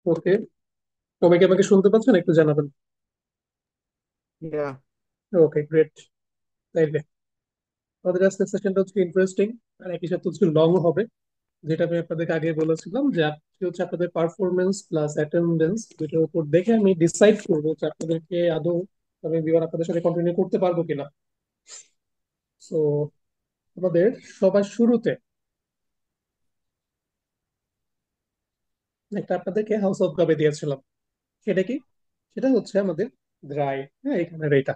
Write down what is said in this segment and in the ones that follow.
ওকে, সবাই কি আমাকে শুনতে পাচ্ছেন? একটু জানাবেন। Yeah. ওকে, গ্রেট। তাইলে আমাদের আজকের সেশনটা হচ্ছে ইন্টারেস্টিং আর একই সাথে হচ্ছে লং হবে। যেটা আমি আপনাদেরকে আগে বলেছিলাম যে আজকে হচ্ছে আপনাদের পারফরমেন্স প্লাস অ্যাটেন্ডেন্স দুটোর উপর দেখে আমি ডিসাইড করবো যে আপনাদেরকে আদৌ আমি বিবার আপনাদের সাথে কন্টিনিউ করতে পারবো কিনা। সো আমাদের সবার শুরুতে একটা আপনাদেরকে হাউস অফ গাবে দিয়েছিলাম। সেটা কি? সেটা হচ্ছে আমাদের দ্রায়। হ্যাঁ, এখানের এটা,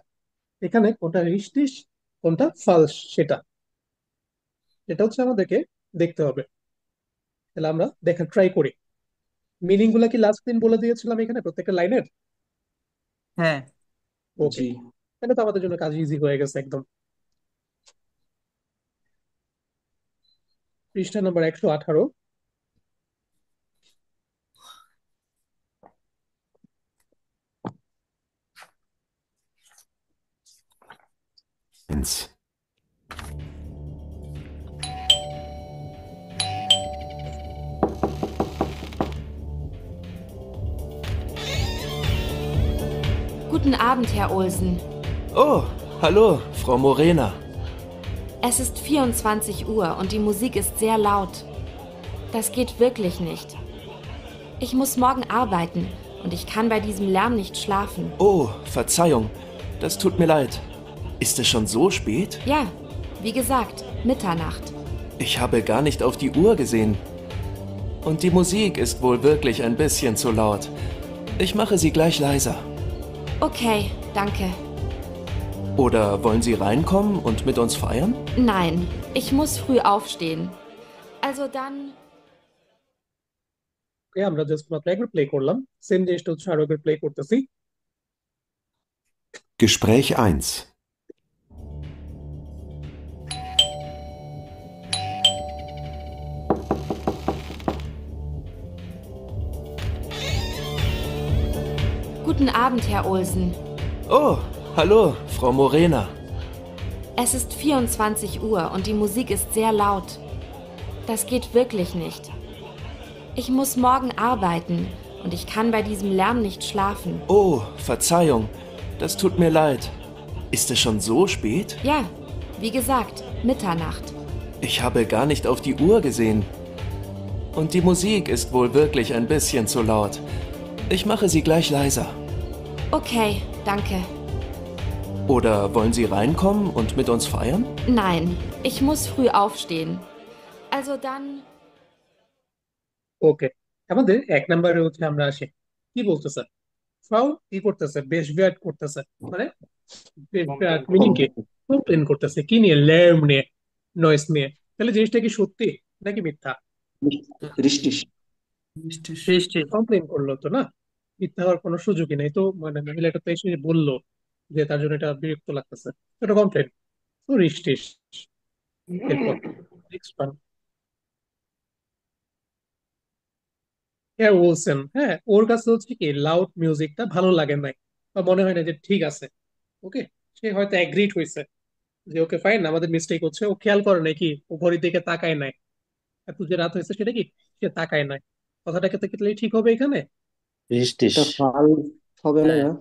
এখানে কোনটা রিস্টিস কোনটা ফালস, সেটা এটা হচ্ছে আমাদেরকে দেখতে হবে। তাহলে আমরা দেখা ট্রাই করি। মিনিং গুলা কি লাস্ট দিন বলে দিয়েছিলাম এখানে প্রত্যেকটা লাইনের? হ্যাঁ। ওকে, জি। তাহলে তো আমাদের জন্য কাজ ইজি হয়ে গেছে একদম। পৃষ্ঠা নম্বর 118। Eins. Guten Abend, Herr Olsen. Oh, hallo, Frau Morena. Es ist 24 Uhr und die Musik ist sehr laut. Das geht wirklich nicht. Ich muss morgen arbeiten und ich kann bei diesem Lärm nicht schlafen. Oh, Verzeihung, das tut mir leid. Ist es schon so spät? Ja, wie gesagt, Mitternacht. Ich habe gar nicht auf die Uhr gesehen. Und die Musik ist wohl wirklich ein bisschen zu laut. Ich mache sie gleich leiser. Okay, danke. Oder wollen Sie reinkommen und mit uns feiern? Nein, ich muss früh aufstehen. Also dann. আমরা just মাত্র একবার play করলাম, same জিনিসটা হচ্ছে আরো একবার play করতেছি। Gespräch eins. Guten Abend, Herr Olsen. Oh, hallo, Frau Morena. Es ist 24 Uhr und die Musik ist sehr laut. Das geht wirklich nicht. Ich muss morgen arbeiten und ich kann bei diesem Lärm nicht schlafen. Oh, Verzeihung, das tut mir leid. Ist es schon so spät? Ja, wie gesagt, Mitternacht. Ich habe gar nicht auf die Uhr gesehen. Und die Musik ist wohl wirklich ein bisschen zu laut. Ich mache sie gleich leiser. Okay, danke. Oder wollen Sie reinkommen und mit uns feiern? Nein, ich muss früh aufstehen. Also dann. ওকে, আমাদের এক নম্বরে হচ্ছে আমরা আসি। কি বলতেছে? ফাউ কি করতেছে? বেশ বিয়ার্ড করতেছে, মানে বেশ বিয়ার্ড মিনিং কি? কমপ্লেন করতেছে কি নিয়ে? ল্যাম নিয়ে, নয়েস নিয়ে। তাহলে জিনিসটা কি সত্যি নাকি মিথ্যা? রিস্টিস। রিস্টিস। কমপ্লেন করলো তো না, মিথ্যা হওয়ার কোনো সুযোগই নেই তো। মানে মহিলাটা তো এসে বললো যে তার জন্য এটা বিরক্ত লাগতেছে, এটা কমপ্লেন। তো রিস্টিস। এরপর নেক্সট ওয়ান, হ্যাঁ বলছেন, হ্যাঁ ওর কাছে হচ্ছে কি লাউড মিউজিকটা ভালো লাগে নাই, বা মনে হয় না যে ঠিক আছে। ওকে, সে হয়তো অ্যাগ্রিড হয়েছে যে ওকে ফাইন, আমাদের মিস্টেক হচ্ছে। ও খেয়াল করে নাকি, ও ঘড়ির দিকে তাকায় নাই। এত যে রাত হয়েছে সেটা কি সে তাকায় নাই। কথাটাকে তো কি ঠিক হবে এখানে? রিস্টিস। এটা ফাল হবে না হ্যাঁ।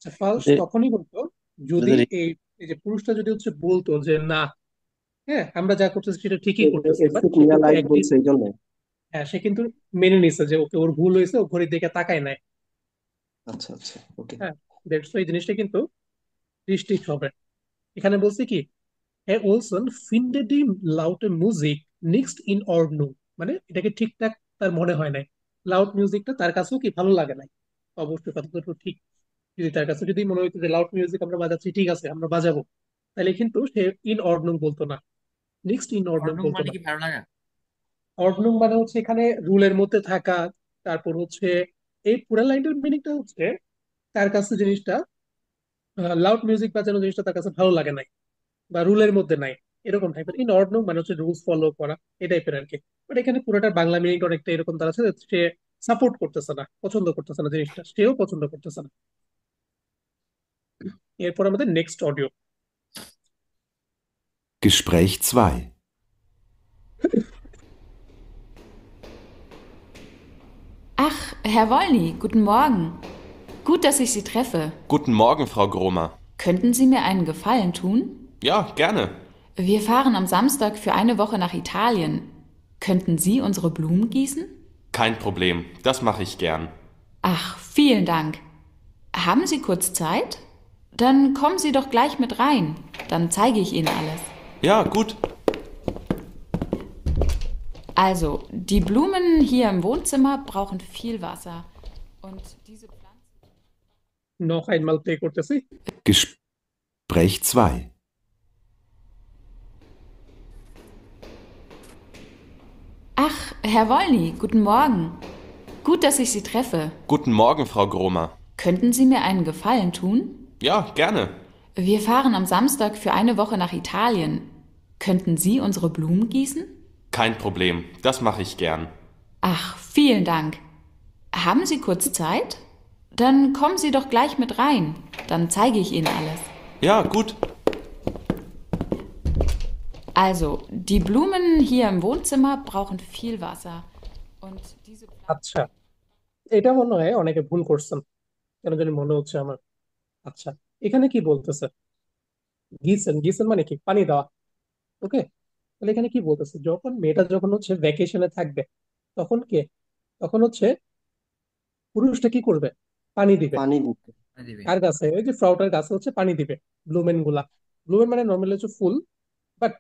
না? ফালস এটা তখনই বলতো এটা যদি তো এই এই যে পুরুষটা যদি হচ্ছে বলতো যে না, হ্যাঁ আমরা যা করতেছি সেটা ঠিকই করতেছি, বাট এক্সিট সে মিয়া কিন্তু লাইট বলছে এই জন্য। হ্যাঁ সে কিন্তু মেনে নিছে যে ওকে ওর ভুল হয়েছে, ও ঘড়ির দিকে তাকায় নাই। আচ্ছা আচ্ছা, ওকে। হ্যাঁ, দ্যাটস এই জিনিসটা কিন্তু দৃষ্টি হবে। এখানে বলছে কি, Herr Olsen findet die laute Musik nicht in Ordnung, মানে এটাকে ঠিকঠাক তার মনে হয় নাই। লাউড মিউজিকটা তার কাছেও কি ভালো লাগে নাই। অবশ্যই কথা তো ঠিক। যদি তার কাছে যদি মনে হইতো যে লাউড মিউজিক আমরা বাজাচ্ছি ঠিক আছে আমরা বাজাবো, তাহলে কিন্তু সে ইন অর্ডনুম বলতো না, নেক্সট ইন অর্ডনুম অর্ণব বলতো মানে না। কি ভালো লাগা? অর্ডনুম মানে হচ্ছে এখানে রুলের মধ্যে থাকা। তারপর হচ্ছে এই পুরা লাইনটার মিনিংটা হচ্ছে তার কাছে জিনিসটা, লাউড মিউজিক বাজানো জিনিসটা তার কাছে ভালো লাগে নাই বা রুলের মধ্যে নাই, এরকম টাইপের। ইন অর্ডনুম মানে হচ্ছে রুলস ফলো করা, এই টাইপের আর কি। বাট এখানে পুরোটার বাংলা মিনিং অনেকটা এরকম দাঁড়াচ্ছে যে সে সাপোর্ট করতেছে না, পছন্দ করতেছে না জিনিসটা, সেও পছন্দ করতেছে না। এরপর আমাদের next audio. Gespräch 2. Ach, Herr Wollny, guten Morgen. Gut, dass ich Sie treffe. Guten Morgen, Frau Gromer. Könnten Sie mir einen Gefallen tun? Ja, gerne. Wir fahren am Samstag für eine Woche nach Italien. Könnten Sie unsere Blumen gießen? Kein Problem, das mache ich gern. Ach, vielen Dank. Haben Sie kurz Zeit? Dann kommen Sie doch gleich mit rein. Dann zeige ich Ihnen alles. Ja, gut. Also, die Blumen hier im Wohnzimmer brauchen viel Wasser. Und diese Pflanzen... Noch einmal play করতেছি। Gespräch 2. Ach, Herr Wollny, guten Morgen. Gut, dass ich Sie treffe. Guten Morgen, Frau Gromer. Könnten Sie mir einen Gefallen tun? Ja, gerne. Wir fahren am Samstag für eine Woche nach Italien. Könnten Sie unsere Blumen gießen? Kein Problem, das mache ich gern. Ach, vielen Dank. Haben Sie kurz Zeit? Dann kommen Sie doch gleich mit rein. Dann zeige ich Ihnen alles. Ja, gut. Also, die Blumen hier im Wohnzimmer brauchen viel Wasser. Und diese Pflanzen... আচ্ছা, এটা মনে হয় অনেকে ভুল করছেন, কেন জানি মনে হচ্ছে আমার। আচ্ছা, এখানে কি বলতেছে? গিয়েছেন, গিয়েছেন মানে কি? পানি দেওয়া। ওকে, তাহলে এখানে কি বলতেছে? যখন মেয়েটা যখন হচ্ছে ভ্যাকেশনে থাকবে, তখন কে? তখন হচ্ছে পুরুষটা কি করবে? পানি দিবে। পানি দিতে। কার গাছে? ওই যে ফ্লাউটার গাছে হচ্ছে পানি দিবে। ব্লুমেন গুলা, ব্লুমেন মানে নর্মালি হচ্ছে ফুল, বাট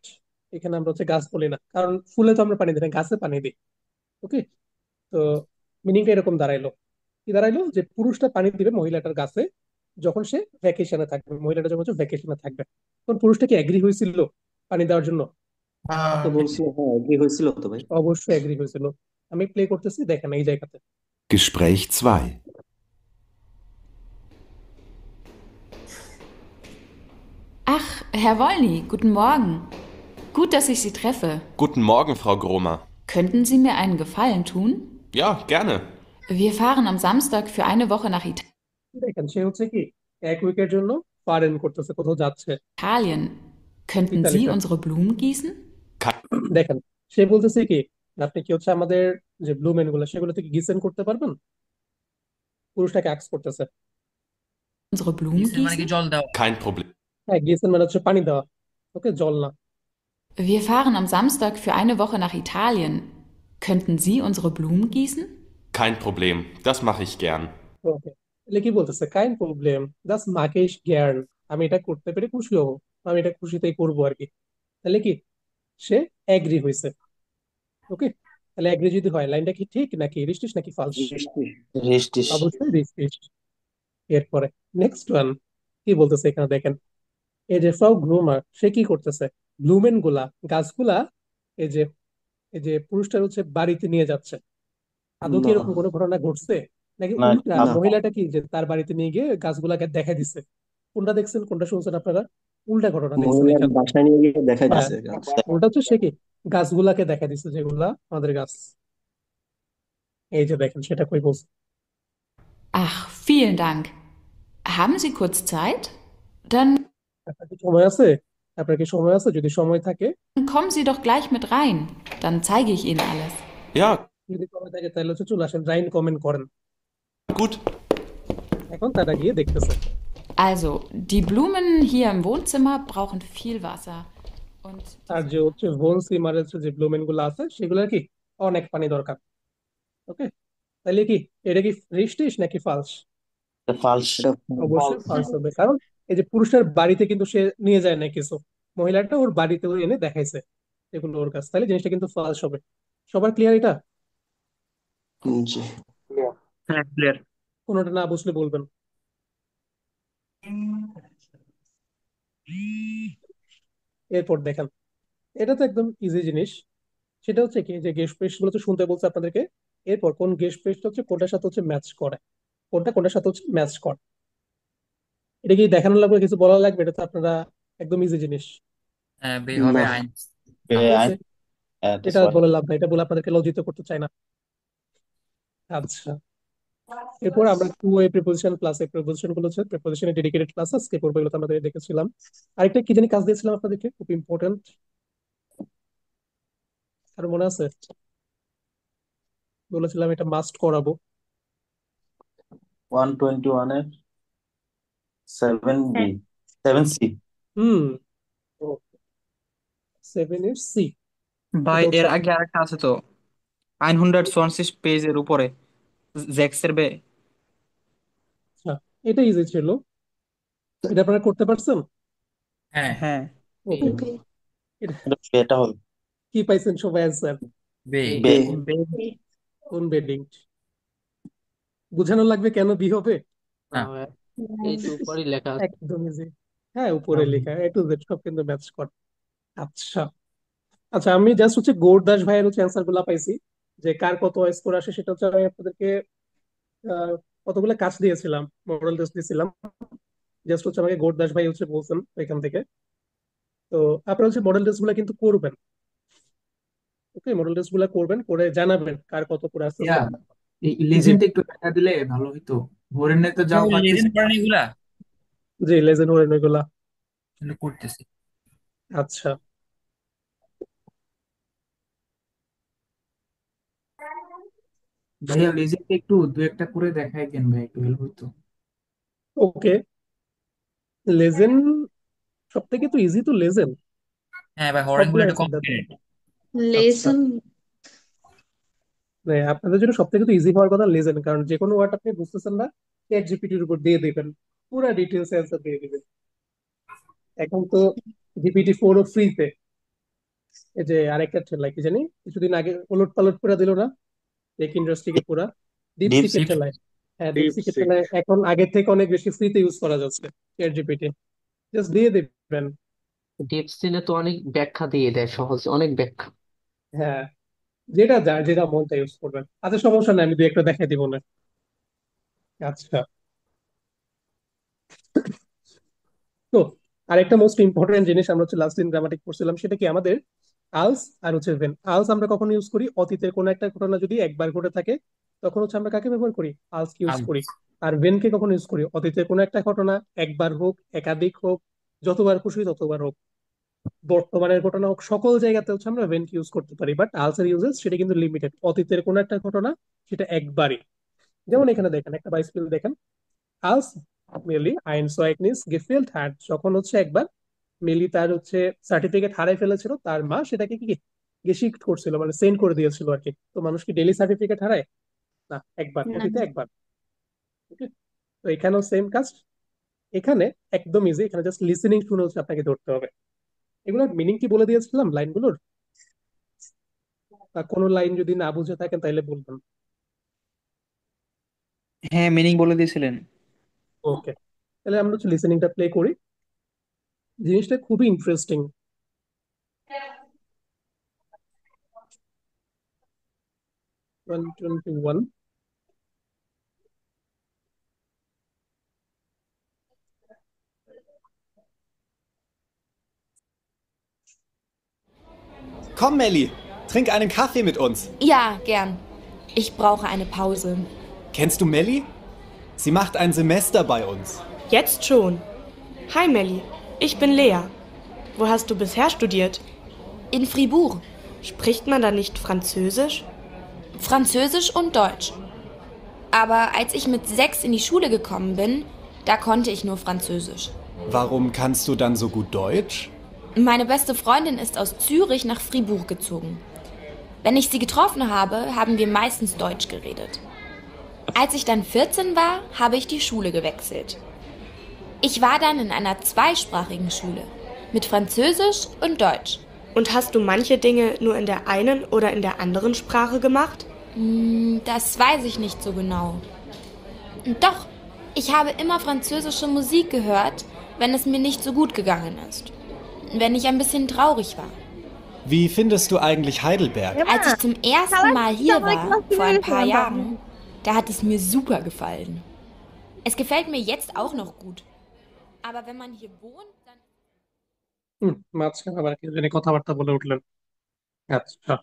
এখানে আমরা হচ্ছে গাছ বলি না, কারণ ফুলে তো আমরা পানি দিই না, গাছে পানি দিই। ওকে, তো মিনিংটা এরকম দাঁড়াইলো। কি দাঁড়াইলো? যে পুরুষটা পানি দিবে মহিলাটার গাছে যখন সে ভ্যাকেশনে থাকবে, মহিলাটা যখন ভ্যাকেশনে থাকবে। তখন পুরুষটা কি এগ্রি হয়েছিল পানি দেওয়ার জন্য? তো বলছিল, হ্যাঁ এগ্রি হয়েছিল তো ভাই। অবশ্যই এগ্রি হয়েছিল। আমি প্লে করতেছি, দেখেন এই জায়গাতে। Gespräch 2. Ach, Herr Wollny, guten Morgen. Gut, dass ich Sie treffe. Guten Morgen, Frau Gromer. Könnten Sie mir einen Gefallen tun? Ja, gerne. Wir fahren am Samstag für eine Woche nach দেখেন সে হচ্ছে কি এক উইকের জন্য foreign করতেছে, কোথাও যাচ্ছে Italien. Könnten Sie ইতালিতে। unsere Blumen gießen? দেখেন সে বলতেছে কি, আপনি কি হচ্ছে আমাদের যে ব্লুমেন গুলো সেগুলো থেকে গিসেন করতে পারবেন? পুরুষটাকে আক্স করতেছে। Unsere Blumen gießen? Kein Problem. হ্যাঁ, গিসেন মানে হচ্ছে পানি দেওয়া। ওকে, জল না। Wir fahren am Samstag für eine Woche nach Italien. Könnten Sie unsere Blumen gießen? Kein Problem, das mache ich gern. ওকে, তাহলে কি বলতেছে? কাইন প্রবলেম, দাস মাকেশ জ্ঞান। আমি এটা করতে পেরে খুশি হব, আমি এটা খুশিতেই করবো আর কি। তাহলে কি সে এগ্রি হয়েছে। ওকে, তাহলে এগ্রি যদি হয়, লাইনটা কি ঠিক নাকি রিস্টিশ নাকি ফালস? রেস্টিস। অবশ্যই রিস্টিশ। এরপরে নেক্সট ওয়ান কি বলতেছে এখানে দেখেন। এই যে ফ্রাউ গ্রুমার সে কি করতেছে? ব্লুমেন গুলা, গাছগুলা এই যে এই যে পুরুষটার হচ্ছে বাড়িতে নিয়ে যাচ্ছে। আদৌ কি না এরকম কোনো ঘটনা ঘটছে? নাকি না উল্টা না মহিলাটা কি যে তার বাড়িতে নিয়ে গিয়ে গাছগুলাকে দেখা দিচ্ছে? কোনটা দেখছেন, কোনটা শুনছেন আপনারা? উল্টা ঘটনা দেখছেন মহিলার এখানে। বাসায় নিয়ে গিয়ে দেখা হ্যাঁ, দিচ্ছে গাছ। উল্টা হচ্ছে সে কি গাছগুলাকে দেখা দিচ্ছে, যেগুলা আমাদের গাছ। এই যে দেখেন সেটা কই বলছে। Ach, vielen Dank. Haben Sie kurz Zeit? Dann আপনার কি সময় আছে? আপনার কি সময় আছে? যদি সময় থাকে, kommen Sie doch gleich mit rein. Dann zeige ich Ihnen alles. Ja, যদি সময় থাকে তাহলে হচ্ছে চলে আসেন, রাইন কমেন্ট করেন। gut. এখন তারা গিয়ে দেখতেছে। Also, die Blumen hier im Wohnzimmer brauchen viel Wasser. Und আর যে হচ্ছে ভোন সিমারের যে ব্লুমেন গুলো আছে সেগুলো কি অনেক পানি দরকার। ওকে, তাহলে কি এটা কি রিস্টিশ নাকি ফালস? ফালস। এটা অবশ্যই ফালস হবে, কারণ এই যে পুরুষের বাড়িতে কিন্তু সে নিয়ে যায় না কিছু, মহিলাটা ওর বাড়িতে এনে দেখাইছে এগুলো ওর কাছে, তাহলে জিনিসটা কিন্তু ফালস হবে। সবার ক্লিয়ার এটা? জি। হ্যাঁ, ক্লিয়ার। কোনোটা না বুঝলে বলবেন। এরপর দেখেন, এটা তো একদম ইজি জিনিস। সেটা হচ্ছে কি যে গেস্ট পেস্ট গুলো তো শুনতে বলছে আপনাদেরকে। এরপর কোন গেস্ট পেস্ট হচ্ছে কোনটার সাথে হচ্ছে ম্যাচ করে, কোনটা কোনটার সাথে হচ্ছে ম্যাচ করে, এটা কি দেখানো লাগবে, কিছু বলা লাগবে? এটা তো আপনারা একদম ইজি জিনিস। না ঠিক আছে, এটা বলে লাভ নাই, এটা বলে আপনাদেরকে লজ্জিত করতে চাই না। আচ্ছা, এরপর আমরা two way preposition plus a preposition গুলো হচ্ছে প্রিপোজিশনের ডেডিকেটেড ক্লাস আজকে পড়বো, এগুলো তো আমাদের দেখেছিলাম। আরেকটা কি জানি কাজ দিয়েছিলাম আপনাদেরকে, খুব ইম্পর্টেন্ট, আর মনে আছে? বলেছিলাম এটা মাস্ট করাবো। 121 এর 7B 7C। হুম, 7 এর সি, ভাই এটা হচ্ছে এর আগে আরেকটা আছে তো, 120 পেজের উপরে, জ্যাক্সের বে। আচ্ছা, এটা ইজি ছিল, এটা আপনারা করতে পারছেন। হ্যাঁ, হ্যাঁ, ওকে, বে এটা এটা হবে কি পাইছেন সবাই অ্যান্সার? বে। বে বে। কোন বেডিং? বুঝানো লাগবে কেন বি হবে? না, এই তো উপরই লেখা আছে। একদম ইজি। হ্যাঁ, উপরে লেখা এ টু জেড সব কিন্তু ম্যাচ করে। আচ্ছা, আচ্ছা, আমি জাস্ট হচ্ছে গৌরদাস ভাইয়ের হচ্ছে অ্যান্সার গুলা পাইছি, যে কার কত স্কোর আসে সেটা হচ্ছে আমি আপনাদেরকে আহ, কতগুলো কাজ দিয়েছিলাম, মডেল টেস্ট দিয়েছিলাম, জাস্ট হচ্ছে আমাকে গৌরদাস ভাই হচ্ছে বলছেন এখান থেকে। তো আপনারা হচ্ছে মডেল টেস্ট গুলা কিন্তু করবেন, ওকে, মডেল টেস্ট গুলা করবেন, করে জানাবেন কার কত করে আসতেছে। ইয়া এই জি, লেজেন্ড একটু দেখা দিলে ভালো হইতো। হরিণে তো যাওয়া পারতেছি লেজেন্ড পড়েন এগুলা জি, লেজেন্ড ওরেন ওইগুলা। আসলে করতেছি। আচ্ছা, ভাইয়া লেজেন্ড একটু দু একটা করে দেখাই দেন ভাই, একটু হেল্প হইতো। ওকে, লেজেন্ড সব থেকে তো ইজি তো লেজেন্ড, হ্যাঁ ভাই, হরেন সবগুলো গুলো একটু অ্যান্সার দেন। কমপ্লিকেটেড। আচ্ছা, লেসন মানে আপনাদের জন্য সব থেকে তো ইজি হওয়ার কথা লেজেন্ড, কারণ যে কোনো ওয়ার্ড আপনি বুঝতেছেন না, চ্যাট জিপিটির উপর দিয়ে দিবেন, পুরো ডিটেলস অ্যান্সার দিয়ে দিবেন। এখন তো GPT-4 ও ফ্রিতে। এই যে আরেকটা ঠেলায় কি জানি কিছুদিন আগে ওলট পালট করে দিল না টেক ইন্ডাস্ট্রিকে পুরা, ডিপসিকের ডিপসিক। ঠেলায়। হ্যাঁ, ডিপসিকের ঠেলায় এখন আগের থেকে অনেক বেশি ফ্রিতে ইউজ করা যাচ্ছে চ্যাট জিপিটি, জাস্ট দিয়ে দিবেন। ডিপসিনে তো অনেক ব্যাখ্যা দিয়ে দেয়, সহজ অনেক ব্যাখ্যা। হ্যাঁ, যেটা যায় যেটা মন চাই ইউজ করবেন। আচ্ছা, সমস্যা নাই, আমি দু একটা দেখাই দিব না। আচ্ছা, তো আরেকটা মোস্ট ইম্পর্টেন্ট জিনিস আমরা হচ্ছে লাস্ট দিন গ্রামাটিক পড়ছিলাম, সেটা কি আমাদের আলস আর হচ্ছে ভেন। আলস আমরা কখন ইউজ করি? অতীতের কোনো একটা ঘটনা যদি একবার ঘটে থাকে তখন হচ্ছে আমরা কাকে ব্যবহার করি? আলস কে ইউজ করি। আর ভেন কে কখন ইউজ করি? অতীতের কোনো একটা ঘটনা একবার হোক, একাধিক হোক, যতবার খুশি ততবার হোক, বর্তমানের ঘটনা হোক, সকল জায়গাতে হচ্ছে আমরা ভেন কে ইউজ করতে পারি। বাট আলসের ইউজেস সেটা কিন্তু লিমিটেড, অতীতের কোনো একটা ঘটনা সেটা একবারই। যেমন এখানে দেখেন একটা বাইসিকেল দেখেন, আলস মেলি আইন সোয়াইগনিস গেফেল্ড হ্যাড, যখন হচ্ছে একবার মিলি তার হচ্ছে সার্টিফিকেট হারাই ফেলেছিল, তার মা সেটাকে কি গেশিক্ট করছিল, মানে সেন্ড করে দিয়েছিল আর কি। তো মানুষ কি ডেইলি সার্টিফিকেট হারায়? না, একবার, না, অতীতে একবার। ওকে, তো এখানেও সেম কাজ। এখানে একদম ইজি, এখানে জাস্ট লিসেনিং শুনে হচ্ছে আপনাকে ধরতে হবে। এগুলোর মিনিং কি বলে দিয়েছিলাম লাইনগুলোর? বা কোনো লাইন যদি না বুঝে থাকেন তাহলে বলবেন। হ্যাঁ, মিনিং বলে দিয়েছিলেন। ওকে, তাহলে আমরা হচ্ছে লিসেনিংটা প্লে করি, জিনিসটা খুবই interesting. 121, Komm, Melli, trink einen Kaffee mit uns. Ja, gern. Ich brauche eine Pause. Kennst du Melli? Sie macht ein Semester bei uns. Jetzt schon. Hi Melli, ich bin Lea. Wo hast du bisher studiert? In Fribourg. Spricht man da nicht Französisch? Französisch und Deutsch. Aber als ich mit 6 in die Schule gekommen bin, da konnte ich nur Französisch. Warum kannst du dann so gut Deutsch? Meine beste Freundin ist aus Zürich nach Fribourg gezogen. Wenn ich sie getroffen habe, haben wir meistens Deutsch geredet. Als ich dann 14 war, habe ich die Schule gewechselt. Ich war dann in einer zweisprachigen Schule mit Französisch und Deutsch. Und hast du manche Dinge nur in der einen oder in der anderen Sprache gemacht? Das weiß ich nicht so genau. Doch, ich habe immer französische Musik gehört, wenn es mir nicht so gut gegangen ist. Wenn ich ein bisschen traurig war. Wie findest du eigentlich Heidelberg? Als ich zum ersten Mal hier war, vor ein paar Jahren, da hat es mir super gefallen. Es gefällt mir jetzt auch noch gut. Aber wenn man hier wohnt, dann... মাঝখানে আবার কি জানি কথাবার্তা বলে উঠলেন। আচ্ছা,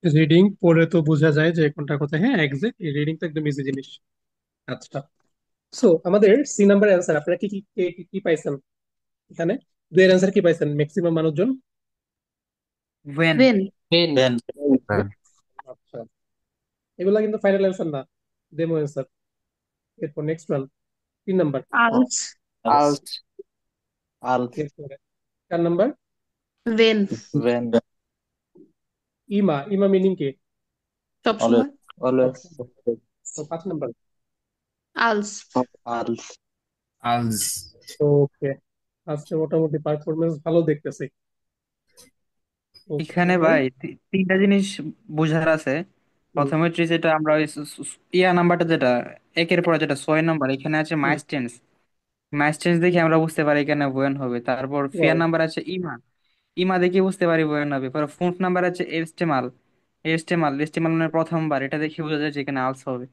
reading পড়ে তো বোঝা যায় যে কোনটা কোথায়। হ্যাঁ, এক্সাক্ট, রিডিং তো একদম ইজি জিনিস। আচ্ছা, সো আমাদের সি নাম্বার অ্যান্সার আপনারা কি কি কি পাইছেন এখানে? দুই এর অ্যান্সার কি পাইছেন ম্যাক্সিমাম মানুষজন? ভেন। ভেন দেন। আচ্ছা, এগুলা কিন্তু ফাইনাল অ্যান্সার না, ডেমো অ্যান্সার। এরপর নেক্সট ওয়ান 3 নাম্বার। আলস। আলস। আলস। এরপরে 4 নাম্বার ভেন। ভেন। ইমা। ইমা মিনিং কি? সবসময়। অলওয়েজ। তো 5 নাম্বার আলস। আলস। আলস। ওকে, আজকে মোটামুটি পারফরমেন্স ভালো দেখতেছি। ওকে, এখানে ভাই তিনটা জিনিস বোঝার আছে। প্রথমে হচ্ছে যেটা আমরা ওই ইয়া নাম্বারটা যেটা একের পরে যেটা 6 নাম্বার, এখানে আছে মাইস টেন্স। মাইস টেন্স দেখে আমরা বুঝতে পারি এখানে বয়ান হবে। তারপর ফিয়ার নাম্বার আছে ইমা। ইমা দেখে বুঝতে পারি বয়ান হবে। পরে ফোর্থ নাম্বার আছে এস্টেমাল। এস্টেমাল মানে প্রথমবার, এটা দেখে বোঝা যায় যে এখানে আলস হবে।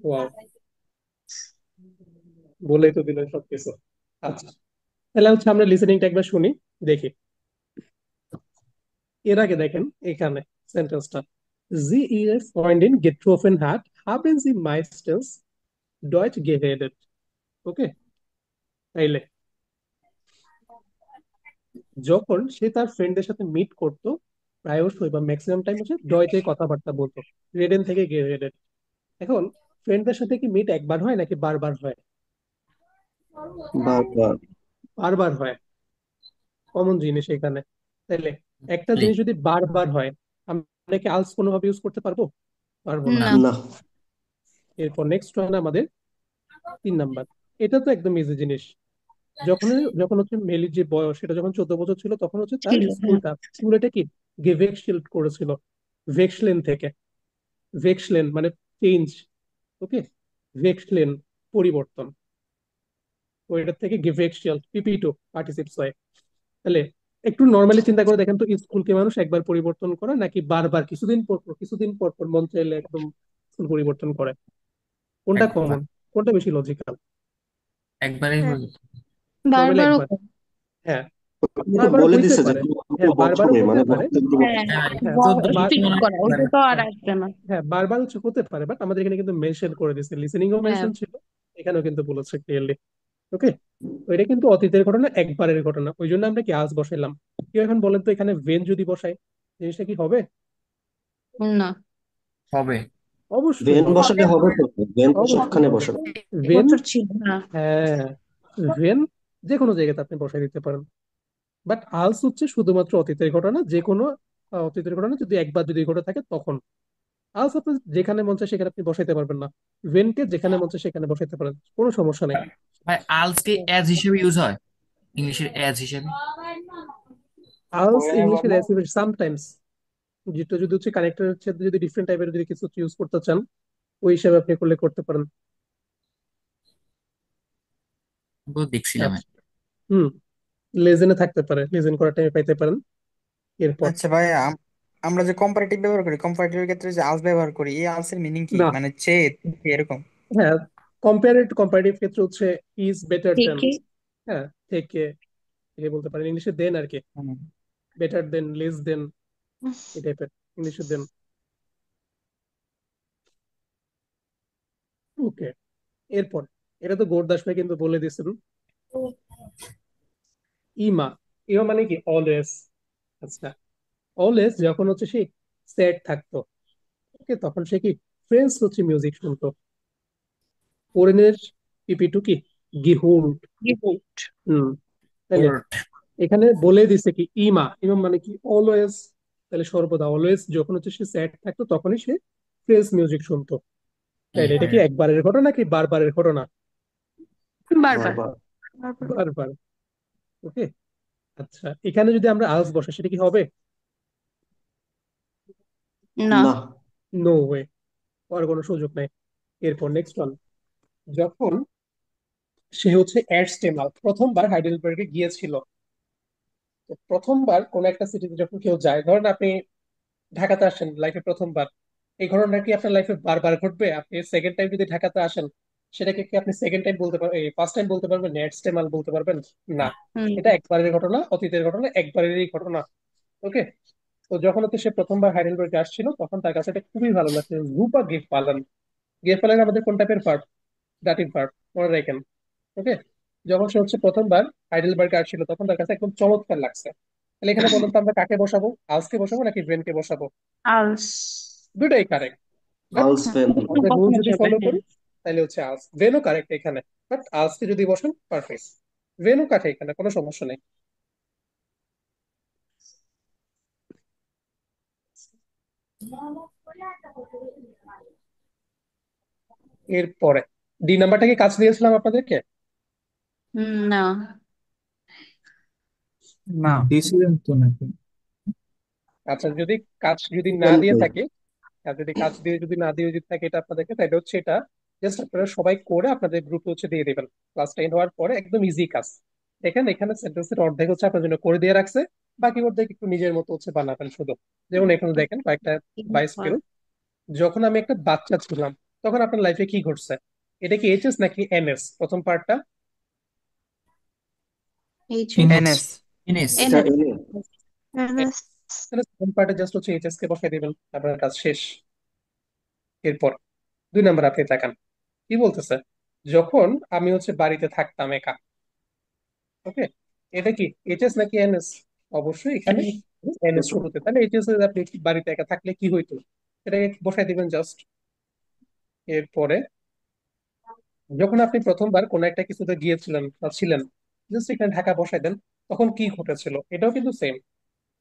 ওয়াও, বলেই তো দিলেন সবকিছু। আচ্ছা, তাহলে হচ্ছে আমরা লিসেনিংটা একবার শুনি, দেখি। এর আগে দেখেন এখানে সেন্টেন্সটা, Sie ihre Freundin getroffen hat, haben sie meistens Deutsch geredet. ওকে, তাইলে যখন সে তার ফ্রেন্ডদের সাথে মিট করতো, প্রায়শই বা ম্যাক্সিমাম টাইম হচ্ছে ডয়েটে কথাবার্তা বলতো, রেডেন থেকে গেরেডেন। এখন ফ্রেন্ডদের সাথে কি মিট একবার হয় নাকি বারবার হয়? বারবার। বারবার হয়, কমন জিনিস এখানে। তাইলে একটা জিনিস যদি বারবার হয়, আমরা কি আলস কোনোভাবে ইউজ করতে পারবো? পারবো না। না। না। এরপর নেক্সট ওয়ান আমাদের 3 নাম্বার। এটা তো একদম ইজি জিনিস। যখন যখন হচ্ছে মেলির যে বয়স, সেটা যখন 14 বছর ছিল, তখন হচ্ছে তার ছিল, হ্যাঁ। স্কুলটা কি গেভেক্সিল্ড করেছিল, ভেক্সলেন থেকে। ভেক্সলেন মানে চেঞ্জ, ওকে, ভেক্সলেন পরিবর্তন, ওইটার থেকে গেভেক্সিয়াল পিপি2 পার্টিসিপস হয়। তাহলে একটু নর্মালি চিন্তা করে দেখেন তো, স্কুলকে মানুষ একবার পরিবর্তন করে নাকি বারবার কিছুদিন পর পর মন চাইলে একদম স্কুল পরিবর্তন করে? কোনটা একবার। কমন, কোনটা বেশি লজিক্যাল? একবারেই হ্যাঁ, হলো। নর্মালি বারবারও একবার। হ্যাঁ, আপনি তো বারবারও বলে হইতে দিছে যে পারে। পুরো হ্যাঁ, বারবারও বছরে, হতে মানে পারে। বছরগুলো হ্যাঁ, হ্যাঁ, হ্যাঁ, 14 ফিক্স করা ওইটা তো আর হ্যাঁ, আসবে না। হ্যাঁ, বারবার হচ্ছে হতে পারে, বাট আমাদের এখানে কিন্তু মেনশন করে দিচ্ছে, লিসেনিং ও হ্যাঁ, মেনশন ছিল, এখানেও কিন্তু বলেছে ক্লিয়ারলি। ওকে, ওইটা কিন্তু অতীতের ঘটনা, একবারের ঘটনা, ওই জন্য আমরা কি আজ বসাইলাম। কেউ এখন বলেন তো, এখানে ভেন যদি বসাই, জিনিসটা কি হবে? না। হবে। অবশ্যই ভেন হবে, বসালে হবে তো, ভেন তো অবশ্যই সবখানে হবে। বসানো। ভেন, বছর ছিল না। হ্যাঁ, ভেন যে কোনো জায়গাতে আপনি বসাই দিতে পারেন, বাট আলস হচ্ছে শুধুমাত্র অতীতের ঘটনা। যে কোনো অতীতের ঘটনা যদি একবার যদি ঘটে থাকে তখন। আলস আপনি যেখানে মন চায় সেখানে আপনি বসাইতে পারবেন না। ভেনকে যেখানে মন চায় সেখানে বসাইতে পারেন, কোনো সমস্যা নেই। ভাই আলস কি অ্যাজ হিসেবে ইউজ হয়? ইংলিশের অ্যাজ হিসেবে? আলস ইংলিশের সামটাইমস, যেটা যদি হচ্ছে কানেক্টরের সাথে যদি ডিফারেন্ট টাইপের যদি কিছু ইউজ করতে চান, ওই হিসাবে আপনি করলে করতে পারেন। দেখছিলাম। আচ্ছা, হুম, লেজেনে থাকতে পারে, লেজেন করার টাইমে পাইতে পারেন। এরপর আচ্ছা ভাই, আমরা যে কম্পারেটিভ ব্যবহার করি, কম্পারেটিভের ক্ষেত্রে যে আলস ব্যবহার করি, এই আলসের মিনিং কি? না, মানে চেয়ে থেকে এরকম? হ্যাঁ, কম্পারেটিভ ক্ষেত্রে হচ্ছে ইজ বেটার দেন। থেকে। হ্যাঁ, থেকে থেকে বলতে পারেন, ইংলিশে দেন আর কি, হুম। বেটার দেন, লেস দেন, এই টাইপের ইংলিশে দেন। ওকে, এরপর এটা তো গোরদাস ভাই কিন্তু বলে দিয়েছেন, ইমা। ইমা মানে কি অলওয়েজ। আচ্ছা, অলওয়েজ যখন হচ্ছে সে স্যাড থাকতো, ওকে, তখন সে কি ফ্রেন্ডস হচ্ছে মিউজিক শুনতো। ওরেনের পিপি2 কি গিহুল্ড। রিপোর্ট। হুম, তাইলে এখানে বলে দিছে কি ইমা, ইমা মানে কি অলওয়েজ। তাহলে সর্বদা, অলওয়েজ যখন হচ্ছে সে স্যাড থাকতো তখনই সে ফ্রেন্ডস মিউজিক শুনতো। তাইলে এটা কি একবারের ঘটনা নাকি বারবারের ঘটনা? বারবার। বারবার। বারবার। ওকে, আচ্ছা, এখানে যদি আমরা আলস বসাই সেটা কি হবে? না। না। নো ওয়ে, আর কোনো সুযোগ নাই। এরপর নেক্সট ওয়ান, যখন সে হচ্ছে এরস্টেমাল প্রথমবার হাইডেলবার্গে গিয়েছিল। তো প্রথমবার কোন একটা সিটিতে যখন কেউ যায়, ধরেন আপনি ঢাকাতে আসেন লাইফে প্রথমবার, এই ঘটনাটা কি আপনার লাইফে বারবার ঘটবে? আপনি সেকেন্ড টাইম যদি ঢাকাতে আসেন, সেটাকে কি আপনি সেকেন্ড টাইম বলতে পারবেন, ফার্স্ট টাইম বলতে পারবেন, এরস্টেমাল বলতে পারবেন? না, এটা একবারের ঘটনা, অতীতের ঘটনা, একবারেরই ঘটনা। ওকে, তো যখন হচ্ছে সে প্রথমবার হাইডেলবার্গে আসছিল, তখন তার কাছে এটা খুবই ভালো লাগছে। রূপা গেফালান, গেফালান আমাদের কোন টাইপের ভার্ব? দাটিভ ভার্ব, মনে রাখেন। ওকে, যখন সে হচ্ছে প্রথমবার হাইডেলবার্গে আসছিল তখন তার কাছে একদম চমৎকার লাগছে। তাহলে এখানে বলুন তো, আমরা কাকে বসাবো, আজকে বসাবো নাকি ব্রেনকে বসাবো? আলস। দুটাই কারেক্ট, বাট আলস ভেন। আমরা রুল যদি ফলো করি তাহলে হচ্ছে আলস। ভেনও কারেক্ট এখানে, বাট আলসকে যদি বসেন পারফেক্ট। ভেনও কাটে এখানে, কোনো সমস্যা নেই। এরপরে ডি নাম্বারটা কি কাজ দিয়েছিলাম আপনাদেরকে? না। না। দিয়েছিলেন তো নাকি? আচ্ছা, যদি কাজ যদি না দিয়ে থাকে, আর যদি কাজ দিয়ে যদি না দিয়ে যদি থাকে এটা আপনাদেরকে, তাহলে হচ্ছে এটা জাস্ট আপনারা সবাই করে আপনাদের গ্রুপে হচ্ছে দিয়ে দিবেন। ক্লাস 10 হওয়ার পরে একদম ইজি কাজ। দেখেন এখানে সেন্টেন্সের অর্ধেক হচ্ছে আপনার জন্য করে দিয়ে রাখছে, বাকি অর্ধেক একটু নিজের মতো হচ্ছে বানাবেন শুধু। যেমন এখানে দেখেন কয়েকটা বাই স্কেল। যখন আমি একটা বাচ্চা ছিলাম তখন আপনার লাইফে কি ঘটছে? এটা কি এইচএস নাকি এনএস প্রথম পার্টটা? এনএস। এনএস। এটা এনে প্রথম পার্টে জাস্ট হচ্ছে এইচএস কে বসাই দিবেন, আপনার কাজ শেষ। এরপর 2 নাম্বার আপনি তাকান, কি বলতেছে? যখন আমি হচ্ছে বাড়িতে থাকতাম একা। ওকে, এটা কি এইচএস নাকি এনএস? অবশ্যই এখানে এনএস শুরুতে, তাহলে এইচএস এ আপনি বাড়িতে একা থাকলে কি হইতো এটাকে বসাই দিবেন জাস্ট। এরপরে যখন আপনি প্রথমবার কোন একটা কিছুতে গিয়েছিলেন বা ছিলেন, জাস্ট এখানে ঢাকা বসাই দেন, তখন কি ঘটেছিল? এটাও কিন্তু সেম।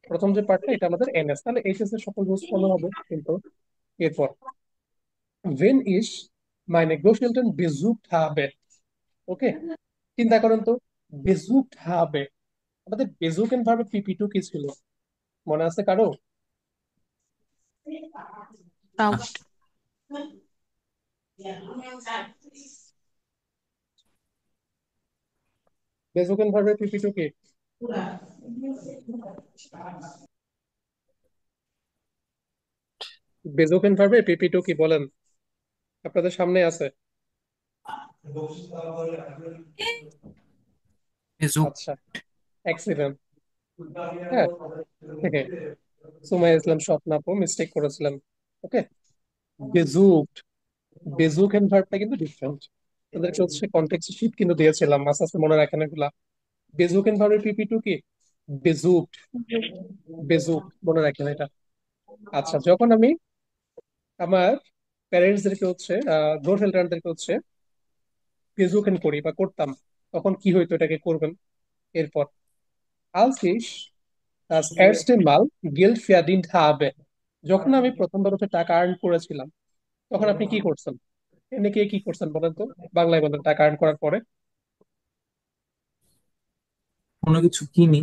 প্রথম যে পার্টটা এটা আমাদের এনএস, তাহলে এইচএস এর সকল রুলস ফলো হবে কিন্তু। এরপর when is meine Großeltern besucht haben? ওকে, চিন্তা করেন তো, বেজুকড হবে, আমাদের বেজুকেন ভার্ব পিপি টু কি ছিল মনে আছে কারো? বেজুকেন ভার্বের পিপি টু কি? বেজুকেন ভার্বের পিপি টু কি বলেন? আপনাদের সামনে আছে। বেজুক। আচ্ছা, এক্সিলেন্ট। হ্যাঁ, সুমাইয়া ইসলাম স্বপ্নাপু মিস্টেক করেছিলেন। ওকে, বেজুকড, বেজুকেন ভার্বটা কিন্তু ডিফারেন্ট। তাদেরকে হচ্ছে কনটেক্সট শিট কিন্তু দিয়েছিলাম, আস্তে আস্তে মনে রাখেন এগুলা। বেজুকেন ভার্বের পিপি টু কি? বেজুকড, বেজুক, মনে রাখেন এটা। আচ্ছা, যখন আমি আমার প্যারেন্টসদেরকে হচ্ছে গ্রোথ এল্ডারদেরকে হচ্ছে বেজুকেন করি বা করতাম, তখন কি হইতো এটাকে করবেন। এরপর als ich das erste Mal Geld verdient habe, যখন আমি প্রথমবার হচ্ছে টাকা আর্ন করেছিলাম, তখন আপনি কি করছেন? এনে কে কি করছেন বলেন তো, বাংলায় বলেন। টাকা আর্ন করার পরে কোনো কিছু কিনি।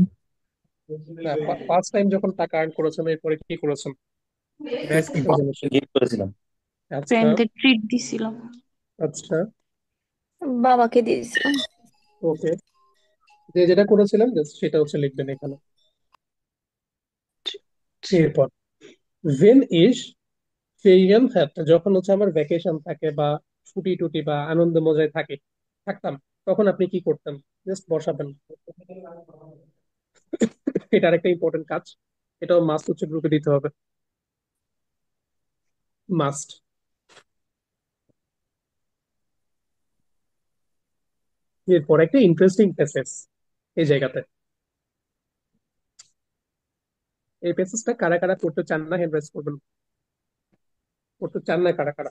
ফার্স্ট টাইম যখন টাকা আর্ন করেছেন এরপরে কি করেছেন? একটা জিনিস। গিফট করেছিলাম। আচ্ছা, ফ্রেন্ডদের ট্রিট দিছিলাম। আচ্ছা, বাবাকে দিয়েছিলাম। ওকে, যে যেটা করেছিলেন just সেটা হচ্ছে লিখবেন এখানে। এরপর when is ফেরিয়ান hat, যখন হচ্ছে আমার ভ্যাকেশন থাকে বা ছুটি টুটি বা আনন্দ মজায় থাকে থাকতাম, তখন আপনি কি করতেন? জাস্ট বসাবেন। এটা আরেকটা ইম্পর্টেন্ট কাজ, এটাও মাস্ট হচ্ছে গ্রুপে দিতে হবে, মাস্ট। এরপর একটা ইন্টারেস্টিং প্যাসেজ এই জায়গাতে। এই প্যাসেজটা কারা কারা পড়তে চান না হ্যান্ড রাইজ করবেন। পড়তে চান না কারা কারা?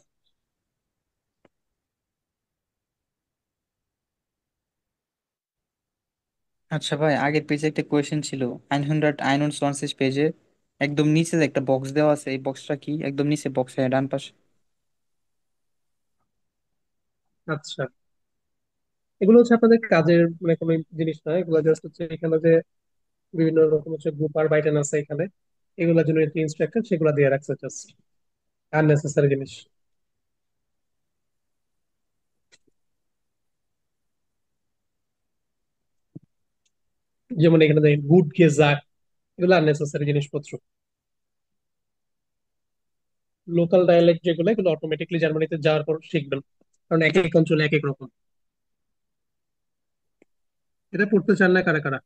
আচ্ছা ভাই, আগের পেজে একটা কোয়েশ্চেন ছিল, 121 পেজে একদম নিচে যে একটা বক্স দেওয়া আছে, এই বক্সটা কি? একদম নিচে বক্সের ডান পাশে। আচ্ছা, এগুলো হচ্ছে আপনাদের কাজের মানে কোনো জিনিস না, এগুলো জাস্ট হচ্ছে এখানে যে বিভিন্ন রকম হচ্ছে গ্রুপ আর বাইটেন আছে এখানে, এগুলোর জন্য ইনস্ট্রাকশন সেগুলো দিয়ে রাখছে, জাস্ট আননেসেসারি জিনিস। যেমন এখানে দেখেন গুড গেজাক, এগুলো আননেসেসারি জিনিসপত্র। লোকাল ডায়ালেক্ট যেগুলো, এগুলো অটোমেটিকলি জার্মানিতে যাওয়ার পর শিখবেন, কারণ এক এক অঞ্চলে এক এক রকম। এটা পড়তে চান না কারা কারা?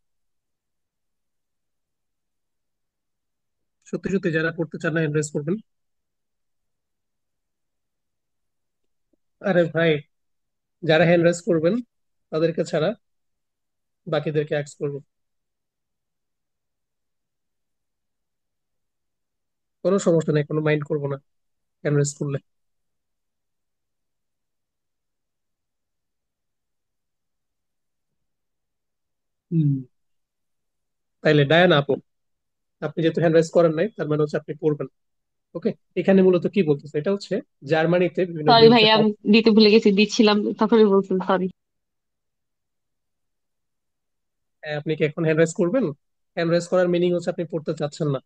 সত্যি সত্যি যারা পড়তে চান না এমব্রেস করবেন। আরে ভাই, যারা হ্যান্ড রাইজ করবেন তাদেরকে ছাড়া বাকিদেরকে অ্যাক্স করবো, কোনো সমস্যা নেই, কোনো মাইন্ড করবো না হ্যান্ড রাইজ করলে। হুম। তাইলে ডায়ানা আপু, আপনি যেহেতু হ্যান্ড রাইজ করেন নাই, তার মানে হচ্ছে আপনি পড়বেন। ওকে। এখানে মূলত কি বলতেছে, এটা হচ্ছে জার্মানিতে বিভিন্ন সরি দেশে ভাইয়া, আমি দিতে ভুলে গেছি, দিচ্ছিলাম তখনই বলছেন, সরি। আপনি কি এখন হ্যান্ড রাইজ করবেন? হ্যান্ড রাইজ করার মিনিং হচ্ছে আপনি পড়তে চাচ্ছেন না।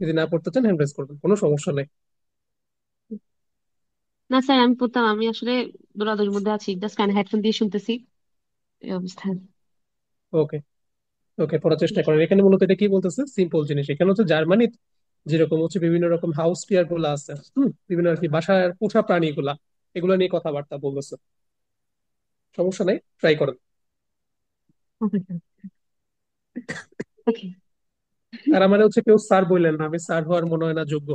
যদি না পড়তে চান হ্যান্ড রাইজ করবেন, কোনো সমস্যা নেই। না স্যার, আমি পড়তাম, আমি আসলে দৌড়াদৌড়ির মধ্যে আছি, জাস্ট কানে হেডফোন দিয়ে শুনতেছি, এই অবস্থায়। ওকে। ওকে, পড়ার চেষ্টা করেন। এখানে মূলত এটা কি বলতেছে, সিম্পল জিনিস। এখানে হচ্ছে জার্মানি যেরকম হচ্ছে বিভিন্ন রকম হাউস টিয়ার গুলা আছে, বিভিন্ন আর কি বাসার পোষা প্রাণী গুলা, এগুলো নিয়ে কথাবার্তা বলতেছে। সমস্যা নেই, ট্রাই করেন। ওকে। আর আমার হচ্ছে কেউ স্যার বললেন না, আমি স্যার হওয়ার মনে হয় না যোগ্য।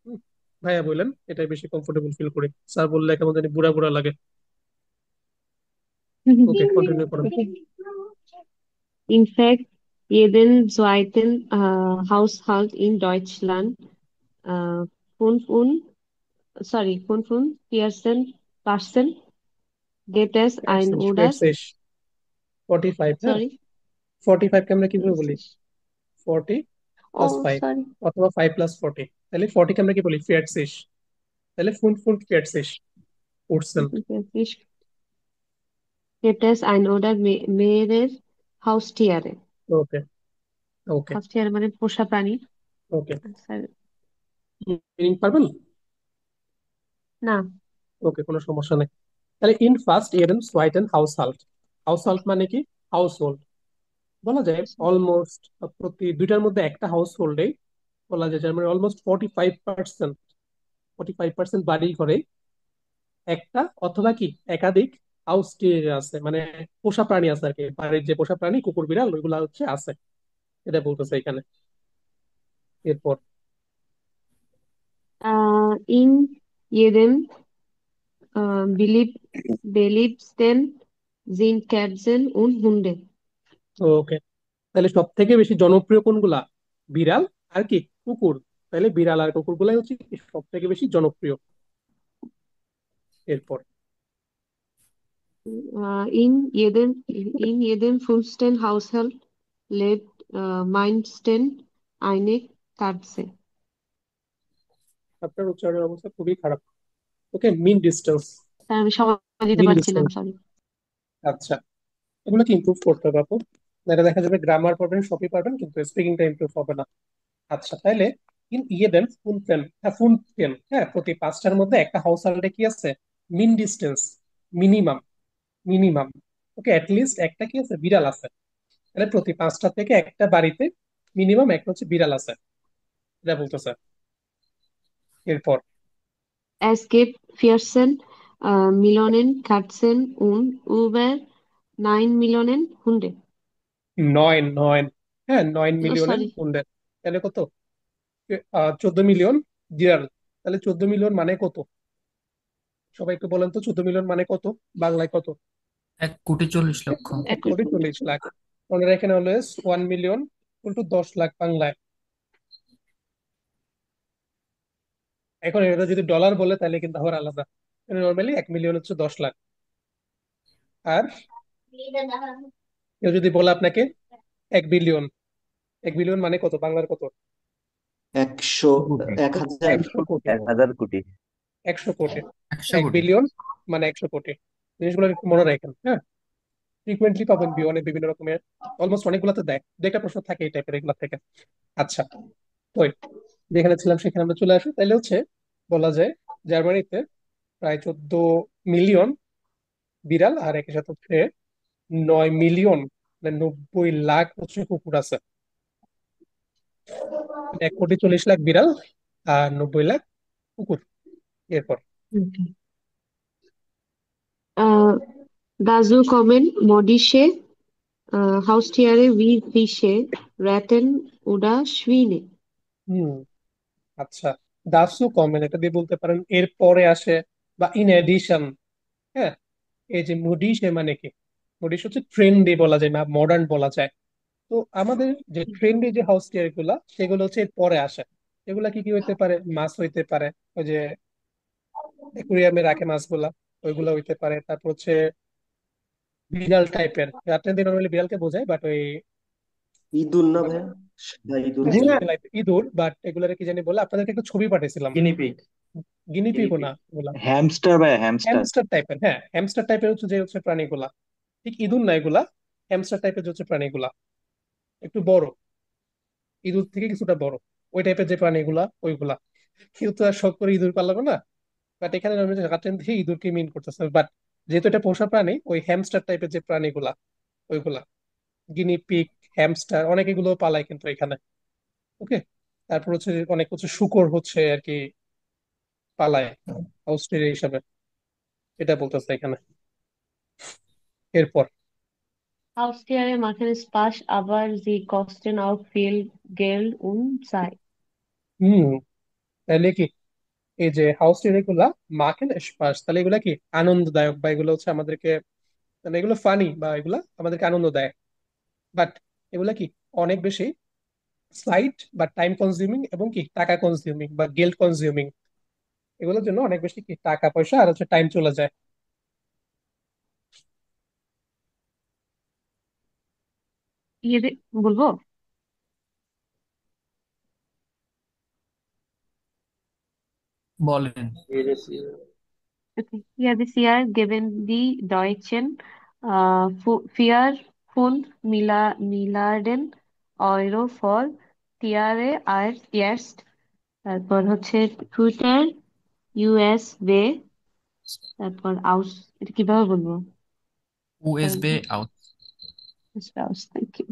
হুম, ভাইয়া বললেন, এটাই বেশি কমফোর্টেবল ফিল করি। স্যার বললে কেমন জানি বুড়া বুড়া লাগে। ওকে, কন্টিনিউ করুন। In fact, jeden zweiten Haushalt in Deutschland, äh, 5 5% gibt es fat ein শেষ, oder, ফ্যাট শেষ। 45, হ্যাঁ। sorry, 45 কে আমরা কিভাবে বলি? 40 + Oh, 5, sorry. অথবা 5 + 40। তাহলে 40 কে আমরা কি বলি? ফ্যাট শেষ। তাহলে ফুন ফুন ফ্যাট শেষ উঠছেন। 45 gibt es ein oder mehrere Haustiere. ওকে। ওকে। Haustiere মানে পোষা প্রাণী। ওকে, স্যার, মিনিং পারবেন? না। ওকে, কোনো সমস্যা নেই। তাহলে ইন ফার্স্ট এডেন সোয়াইটেন হাউস হাল্ট। হাউস হাল্ট মানে কি? হাউস হোল্ড। বলা যায় অলমোস্ট প্রতি দুইটার মধ্যে একটা হাউস হোল্ডে বলা যায়, যার মানে অলমোস্ট 45%, 45% বাড়ি ঘরে একটা অথবা কি একাধিক হাউস আছে, মানে পোষা প্রাণী আছে আর কি। বাড়ির যে পোষা প্রাণী কুকুর বিড়াল ওইগুলা হচ্ছে আছে, এটা বলতেছে এখানে। এরপর In jedem beliebsten sind Katzen und Hunde. ওকে, তাহলে সব থেকে বেশি জনপ্রিয় কোনগুলা? বিড়াল আর কি কুকুর। তাহলে বিড়াল আর কুকুর গুলাই হচ্ছে সব থেকে বেশি জনপ্রিয়। এরপর In jedem fünften Haushalt lebt mindestens eine Katze. আপনার উচ্চারণের অবস্থা খুবই খারাপ। ওকে, মিন ডিস্টেন্স। স্যার, আমি সময় দিতে মিন পারছি না, ডিস্টেন্স। সরি। আচ্ছা, এগুলো কি ইমপ্রুভ করতে হবে আপু? না, এটা দেখা যাবে গ্রামার পারবেন, সবই পারবেন, কিন্তু স্পিকিংটা ইমপ্রুভ হবে না। আচ্ছা, তাহলে ইন ইয়েদেন ফুনফেন, হ্যাঁ ফুনফেন, হ্যাঁ প্রতি পাঁচটার মধ্যে একটা হাউস হোল্ডে কি আছে? মিন ডিস্টেন্স, মিনিমাম, মিনিমাম। ওকে, লিস্ট একটা কি আছে? বিড়াল আছে। তাহলে প্রতি পাঁচটা থেকে একটা বাড়িতে মিনিমাম একটা হচ্ছে বিড়াল আছে, এটা বলতেছে। এরপর Es gibt 14 Millionen Katzen und über 9 Millionen Hunde. 9, 9, হ্যাঁ 9 মিলিয়নের সরি, হুন্ডের। তাহলে কত? 14 মিলিয়ন বিড়াল। তাহলে 14 মিলিয়ন মানে কত? সবাই একটু বলেন তো, 14 মিলিয়ন মানে কত বাংলায় কত? 1,40,00,000। 1,40,00,000। মনে রাখেন অলওয়েজ 1 মিলিয়ন = 10 লাখ বাংলায়। এখন এটা যদি ডলার বলে তাহলে কিন্তু আবার আলাদা। নর্মালি 1 মিলিয়ন হচ্ছে 10 লাখ। আর কেউ যদি বলে আপনাকে 1 বিলিয়ন, 1 বিলিয়ন মানে কত বাংলার কত? 100, কোটি। 1000, 100 কোটি। 1000 কোটি। 100 কোটি। 100 এক কোটি। বিলিয়ন মানে 100 কোটি। জিনিসগুলো একটু মনে রাখেন, হ্যাঁ। ফ্রিকুয়েন্টলি পাবেন বিওনে বিভিন্ন রকমের, অলমোস্ট অনেকগুলোতে দেয়, দু একটা প্রশ্ন থাকে এই টাইপের এগুলো থেকে। আচ্ছা, তো যেখানে ছিলাম সেখানে আমরা চলে আসি। তাহলে হচ্ছে বলা যায় জার্মানিতে প্রায় 14 মিলিয়ন বিড়াল, আর একই সাথে হচ্ছে 9 মিলিয়ন, মানে 90 লাখ হচ্ছে কুকুর আছে। 1,40,00,000 বিড়াল আর 90 লাখ কুকুর। এরপর Okay. Dazu kommen modische Haustiere wie Fische, Ratten oder Schweine. হুম, আচ্ছা, দাসু কমেন এটা দিয়ে বলতে পারেন এর পরে আসে, বা ইন এডিশন। হ্যাঁ, এই যে মুডিশ এ মানে কি? মুডিশ হচ্ছে ট্রেন্ডি বলা যায়, বা মডার্ন বলা যায়। তো আমাদের যে ট্রেন্ডি যে হাউস টিয়ার গুলা, সেগুলো হচ্ছে এর পরে আসে। এগুলা কি কি হইতে পারে? মাছ হইতে পারে, ওই যে অ্যাকুরিয়ামে রাখে মাছগুলা, ওইগুলা হইতে পারে। তারপর হচ্ছে বিড়াল টাইপের। আর্জেন্টিনা নর্মালি বিড়ালকে বোঝায়, বাট ওই ইঁদুর না ভাইয়া? সাদা ইঁদুর। হ্যাঁ something like ইঁদুর, বাট এগুলার কি জানি বলে, আপনাদেরকে একটা ছবি পাঠিয়েছিলাম। গিনিপিগ। গিনিপিগও না এগুলা, হ্যামস্টার ভাইয়া, হ্যামস্টার। হ্যামস্টার টাইপের। হ্যাঁ হ্যামস্টার টাইপের হচ্ছে যে হচ্ছে প্রাণীগুলা, ঠিক ইঁদুর না এগুলা, হ্যামস্টার টাইপের যে হচ্ছে প্রাণীগুলা, একটু বড়, ইঁদুর থেকে কিছুটা বড়, ওই টাইপের যে প্রাণীগুলা ওইগুলা। কেউ তো আর শখ করে ইঁদুর পালাবে না, বাট এখানে গার্টেন থেকে ইঁদুরকে মিন করতেছে, বাট যেহেতু এটা পোষা প্রাণী, ওই হ্যামস্টার টাইপের যে প্রাণীগুলা ওইগুলা, গিনি পিগ, হ্যামস্টার, অনেক এগুলো পালায় কিন্তু এখানে। ওকে, তারপর হচ্ছে অনেক হচ্ছে শূকর হচ্ছে আর কি পালায় অস্ট্রেলিয়া হিসাবে, এটা বলতেছে এখানে। এরপর Haustiere machen Spaß, aber sie kosten auch viel Geld und Zeit. হুম, তাহলে কি এই যে হাউস এগুলা মাখেন স্পার্স, তাহলে এগুলা কি আনন্দদায়ক, বা এগুলো হচ্ছে আমাদেরকে, মানে এগুলো ফানি, বা এগুলা আমাদেরকে আনন্দ দেয়, বাট এগুলা কি অনেক বেশি সাইট বা টাইম কনজিউমিং, এবং কি টাকা কনজিউমিং বা গেল্ড কনজিউমিং, এগুলোর জন্য অনেক বেশি কি টাকা পয়সা আর হচ্ছে টাইম চলে যায়। বলবো? বলেন। Okay. Ja, this year geben die Deutschen 4 Milliarden Euro for Tiere als erst, তারপর হচ্ছে টুইটার ইউএসবে, তারপর আউস, এটা কিভাবে বলবো? ইউএসবে আউট। আউস, থ্যাংক ইউ।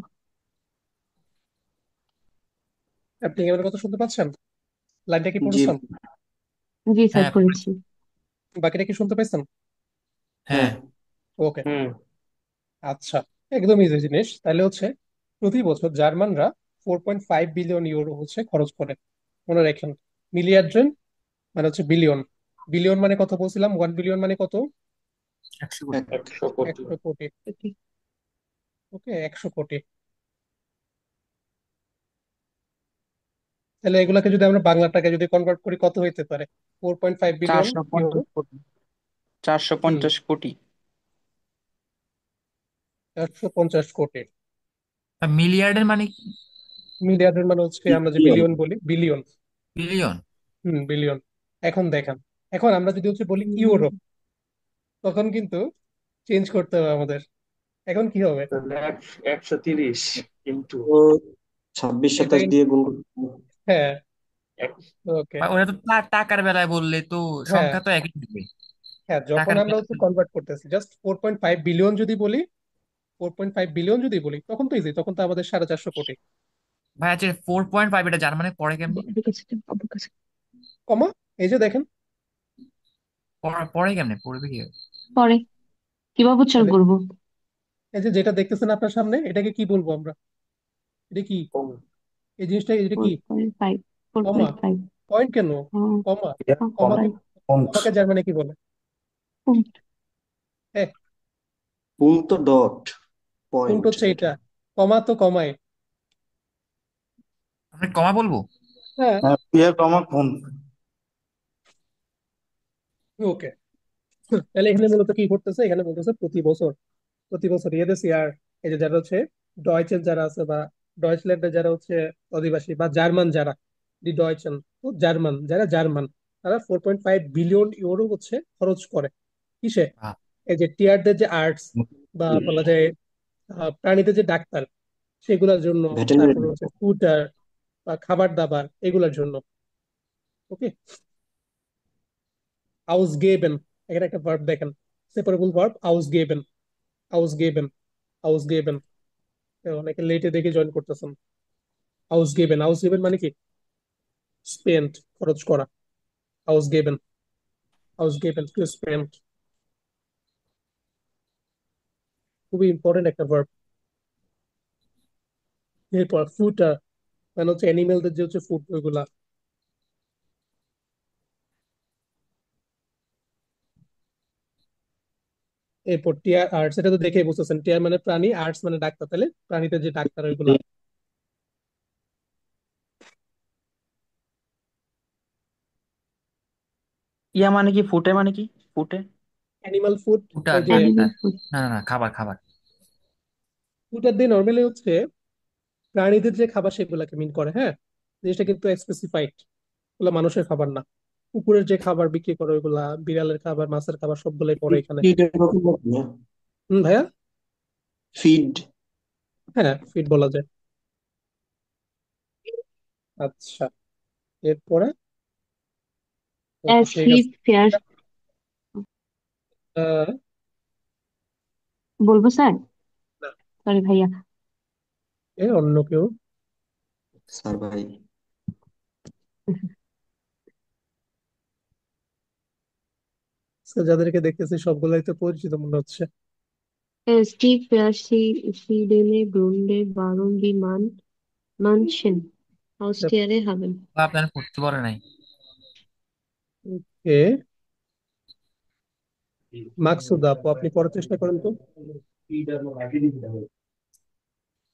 আপনি কি আমার কথা শুনতে পাচ্ছেন? লাইনটা কি জি। পড়েছেন? জি স্যার, হ্যাঁ পড়েছি। বাকিটা কি শুনতে পাইছেন? হ্যাঁ। ওকে, হুম। আচ্ছা, একদম ইজি জিনিস। তাহলে হচ্ছে প্রতি বছর জার্মানরা 4.5 বিলিয়ন ইউরো হচ্ছে খরচ করে। মনে রাখেন, মিলিয়ার্ডেন মানে হচ্ছে বিলিয়ন, বিলিয়ন মানে কত বলছিলাম, 1 বিলিয়ন মানে কত? 100 কোটি। 100 কোটি। 100 কোটি। ওকে, 100 কোটি। তাহলে এগুলাকে যদি আমরা বাংলা টাকায় যদি কনভার্ট করি কত হইতে পারে? 4.5 বিলিয়ন ইউরো। 450 কোটি। 450 কোটি। 450 কোটি। মিলিয়ার্ডের মানে মিলিয়ার্ডের মানে হচ্ছে আমরা যে বিলিয়ন। বিলিয়ন বলি, বিলিয়ন। বিলিয়ন। বিলিয়ন। এখন দেখেন, এখন আমরা যদি হচ্ছে বলি ইউরো, তখন কিন্তু চেঞ্জ করতে হবে আমাদের। এখন কি হবে? তাহলে 130 ইন্টু তো 26 এটা 27 দিয়ে গুণ করতে। হ্যাঁ, ওকে, বা ওরা তো টাকার বেলায় বললে তো হ্যাঁ সংখ্যা তো একই হবে। হ্যাঁ, যখন টাকার আমরা বেলায় হচ্ছে কনভার্ট করতেছি জাস্ট 4.5 বিলিয়ন যদি বলি, 4.5 বিলিয়ন যদি বলি, তখন তো ইজি, তখন তো আমাদের 450 কোটি। ভাই আচ্ছা 4.5 এটা জার্মানে পড়ে কেমনি? কমা, এই যে দেখেন, পড়ে কেমনে, পড়বে কি? পরে কিভাবে উচ্চারণ তাহলে করবো? এই যে যেটা দেখতেছেন আপনার সামনে, এটাকে কি বলবো আমরা? এটা কি, কম। এই জিনিসটা, এটা ফোর কি? পয়েন্ট ফাইভ ফোর কমা? পয়েন্ট ফাইভ পয়েন্ট কেন? কমা? কমাকে, ফাইভ কমাকে জার্মানি কি বলে? হ্যাঁ, পুংতো ডট কোনটা পয়েন্ট হচ্ছে যেটা। এটা, কমা তো কমায়। আমরা কমা বলবো? হ্যাঁ, হ্যাঁ, পিয়ার কমা কোন। ওকে। তাহলে এখানে মূলত কি করতেছে, এখানে বলতেছে প্রতি বছর, প্রতি বছর ইয়েদেস ইয়ার, এই যে যারা হচ্ছে ডয়চেন যারা আছে, বা ডয়চল্যান্ডে যারা হচ্ছে অধিবাসী, বা জার্মান যারা, ডি ডয়চেন, তো জার্মান যারা, জার্মান তারা 4.5 বিলিয়ন ইউরো হচ্ছে খরচ করে কিসে? আহ, এই যে টিয়ারদের যে আর্টস, বা বলা যায় প্রাণীদের যে ডাক্তার, সেগুলোর জন্য, ভেটেরিনারি। তারপর হচ্ছে ফুটার বা খাবার দাবার এগুলোর জন্য। ওকে, আউসগেবেন, এখানে একটা ভার্ব দেখেন, সেপারেবল ভার্ব আউসগেবেন, আউসগেবেন, আউসগেবেন। অনেকে লেটে দেখে জয়েন করতেছেন। আউসগেবেন, আউসগেবেন মানে কি? স্পেন্ট, খরচ করা। আউসগেবেন, আউসগেবেন টু স্পেন্ট, খুবই ইম্পর্টেন্ট একটা ভার্ব। এরপর ফুটার মানে হচ্ছে অ্যানিমেলদের যে হচ্ছে ফুড ওইগুলা। এরপর টিয়ার আর্টস, এটা তো দেখেই বুঝতেছেন, টিয়ার মানে প্রাণী, আর্টস মানে ডাক্তার, তাহলে প্রাণীদের যে ডাক্তার ওইগুলা। ইয়া মানে কি? ফুটে মানে কি? ফুটে। অ্যানিমাল ফুড, ফুটার ওই যে না অ্যানিমেল ফুড। না না, খাবার খাবার। ফুডার দিয়ে নর্মালি হচ্ছে প্রাণীদের যে খাবার সেগুলোকে মিন করে, হ্যাঁ। জিনিসটা কিন্তু স্পেসিফাইড, ওগুলো মানুষের খাবার না। কুকুরের যে খাবার বিক্রি করে ওইগুলা, বিড়ালের খাবার, মাছের খাবার সবগুলাই পড়ে এখানে। ফিড এর কথা বলছি না? ভাইয়া। ফিড। হ্যাঁ, ফিড বলা যায়। আচ্ছা, এরপরে ওকে, অ্যাজ ঠিক হি আছে। ফেয়ার। আহ, বলবো স্যার? না, সরি ভাইয়া। অন্য কেউ। স্যার ভাই। আজকে যাদেরকে দেখতেছি সবগুলাই তো পরিচিত মনে হচ্ছে। Steve Verschiedene Gründe, warum die manchen Haustiere haben. আপনার পড়তে পারে নাই। ওকে, মাকসুদা আপু, আপনি পড়ার চেষ্টা করেন তো।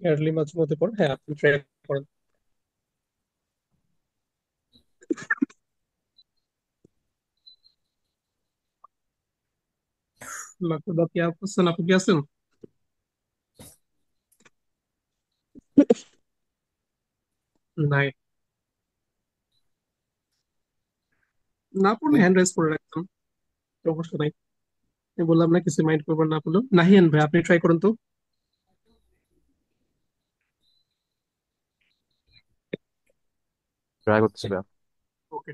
এয়ারলি মাঝে মধ্যে পড়েন, হ্যাঁ আপনি ট্রাই করেন। মাকসুদা কি আছেন? আপু কি আছেন? নাই, না পড়লে হ্যান্ড রাইজ করে রাখতাম, সমস্যা নাই। আমি বললাম না কিছু মাইন্ড করবেন না বললো। নাহিয়ান ভাই, আপনি ট্রাই করেন তো। ট্রাই করতেছি ভাইয়া। ওকে।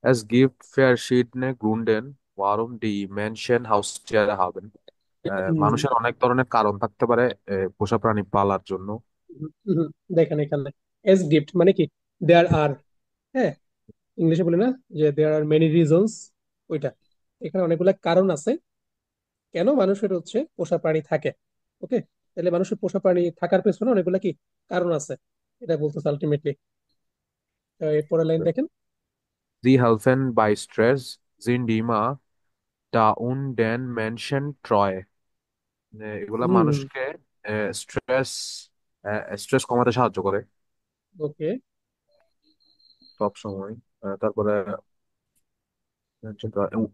Es gibt verschiedene Gründe, warum die Menschen Haustiere haben. মানুষের অনেক ধরনের কারণ থাকতে পারে পোষা প্রাণী পালার জন্য। দেখেন এখানে এস গিফট মানে কি, দেয়ার আর, হ্যাঁ, ইংলিশে বলে না যে দেয়ার আর মেনি রিজনস, ওইটা। এখানে অনেকগুলা কারণ আছে কেন মানুষের হচ্ছে পোষা প্রাণী থাকে। ওকে, তাহলে মানুষের পোষা প্রাণী থাকার পেছনে অনেকগুলা কি কারণ আছে, এটা বলতেছে আলটিমেটলি। পরের লাইন দেখেন। Sie helfen bei Stress, sind immer da und den Menschen treu. এগুলা হুম। মানুষকে স্ট্রেস স্ট্রেস কমাতে সাহায্য করে ওকে। সব সময়। তারপরে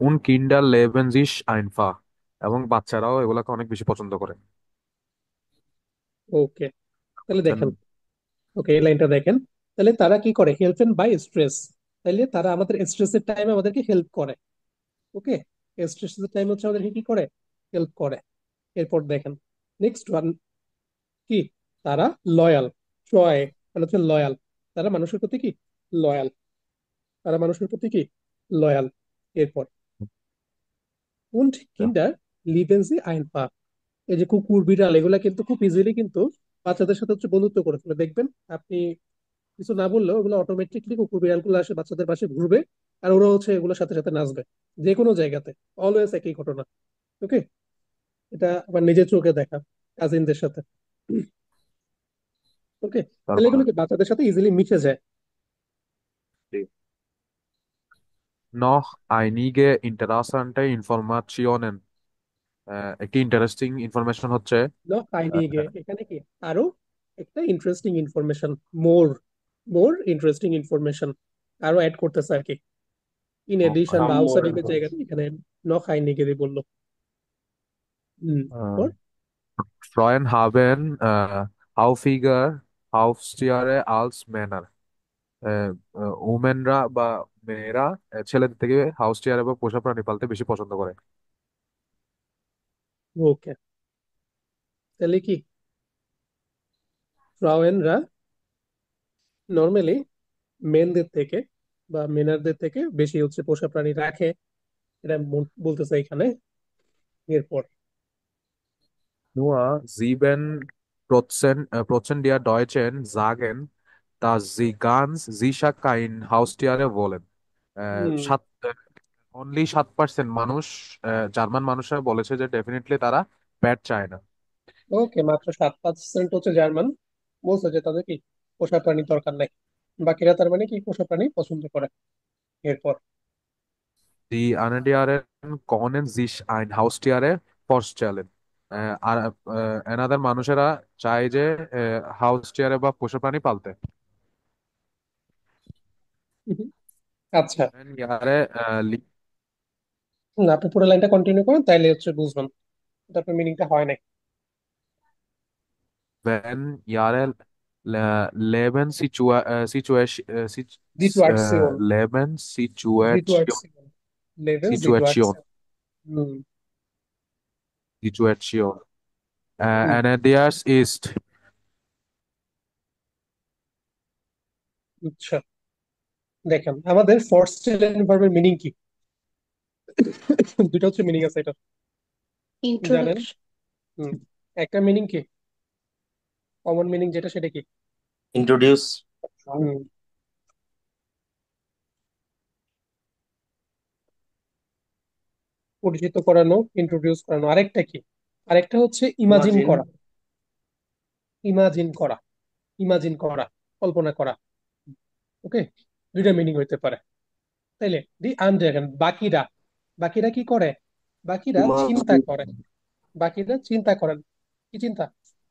un Kinder leben sich einfach, এবং বাচ্চারাও এগুলাকে অনেক বেশি পছন্দ করে। ওকে, তাহলে দেখেন। ওকে, এই লাইনটা দেখেন। তাহলে তারা কি করে, হেল্প এন্ড বাই স্ট্রেস। তাহলে তারা আমাদের স্ট্রেসের টাইমে আমাদেরকে হেল্প করে। ওকে, স্ট্রেসের টাইম হচ্ছে আমাদেরকে কি করে, হেল্প করে। এরপর দেখেন নেক্সট ওয়ান কি, তারা লয়াল। ট্রয় মানে হচ্ছে লয়াল, তারা মানুষের প্রতি কি লয়াল, তারা মানুষের প্রতি কি লয়াল। এরপর und Kinder lieben sie einfach। এই যে কুকুর বিড়াল এগুলা কিন্তু খুব ইজিলি কিন্তু বাচ্চাদের সাথে হচ্ছে বন্ধুত্ব করে ফেলে, দেখবেন আপনি কিছু না বললেও ওগুলো অটোমেটিকলি কুকুর বিড়াল গুলো আসে বাচ্চাদের পাশে ঘুরবে, আর ওরা হচ্ছে এগুলোর সাথে সাথে নাচবে যে কোনো জায়গাতে। অলওয়েজ একই ঘটনা। ওকে, এটা আমার নিজের চোখে দেখা কাজিনদের সাথে। ওকে, তাহলে তারপরে এগুলো কি বাচ্চাদের সাথে ইজিলি মিশে যায়। noch einige interessante Informationen. একটি ইন্টারেস্টিং ইনফরমেশন হচ্ছে লক আইনি গে, আহ, এখানে কি আরো একটা ইন্টারেস্টিং ইনফরমেশন, মোর মোর ইন্টারেস্টিং ইনফরমেশন আরো অ্যাড করতেছে আর কি। ইন এডিশন বা আউটসাইডিং এর জায়গাতে এখানে নক আইনি গে দিয়ে বললো। আহ, তারপর Frauen haben häufiger Haustiere als Männer. উমেনরা বা মেয়েরা ছেলেদের থেকে হাউস টিয়ার বা পোষা প্রাণী পালতে বেশি পছন্দ করে। ওকে, তাহলে কি ফ্রাউয়েনরা নর্মালি মেনদের থেকে বা মেনারদের থেকে বেশি হচ্ছে পোষা প্রাণী রাখে, এটা বলতেছে এখানে। এরপর Nur 7% der Deutschen sagen, dass sie ganz sicher kein Haustiere wollen. সাত অনলি 7% মানুষ, জার্মান মানুষরা বলেছে যে ডেফিনেটলি তারা প্যাট চায় না। ওকে, মাত্র 7% হচ্ছে জার্মান বলছে যে তাদের কি পোষা প্রাণী দরকার নাই, বাকিরা তার মানে কি পোষা প্রাণী পছন্দ করে। এরপর Die Anadieren können sich ein Haustiere vorstellen. আর এনাদের মানুষেরা চায় যে হাউস টিয়ারে বা পোষা প্রাণী পালতে। আচ্ছা, ইয়ারে না, আপনি পুরো লাইনটা কন্টিনিউ করেন তাইলে হচ্ছে বুঝবেন, তারপর মিনিংটা হয় নাই। Wenn Jahre situation, Lebenssituation, situation, লেভেল Situation, সিচুয়েশন। হুম। Situation. হুম, Anadias ist আচ্ছা, দেখেন আমাদের ফর স্টেলেন ভার্বের মিনিং কি? দুটো হচ্ছে মিনিং আছে এটা, জানেন? ইন্ট্রোডাকশন। হুম, একটা মিনিং কি, কমন মিনিং যেটা সেটা কি? ইন্ট্রোডিউস। হুম, পরিচিত করানো, ইন্ট্রোডিউস করানো। আরেকটা কি? আরেকটা হচ্ছে ইমাজিন ইমাজিন। করা। ইমাজিন করা, ইমাজিন করা, কল্পনা করা। ওকে, দুইটা মিনিং হইতে পারে। তাইলে দি আনডারগ্যান, বাকিরা, বাকিরা কি করে? বাকিরা চিন্তা ইমাজিন। করে। বাকিরা চিন্তা করেন। কি চিন্তা?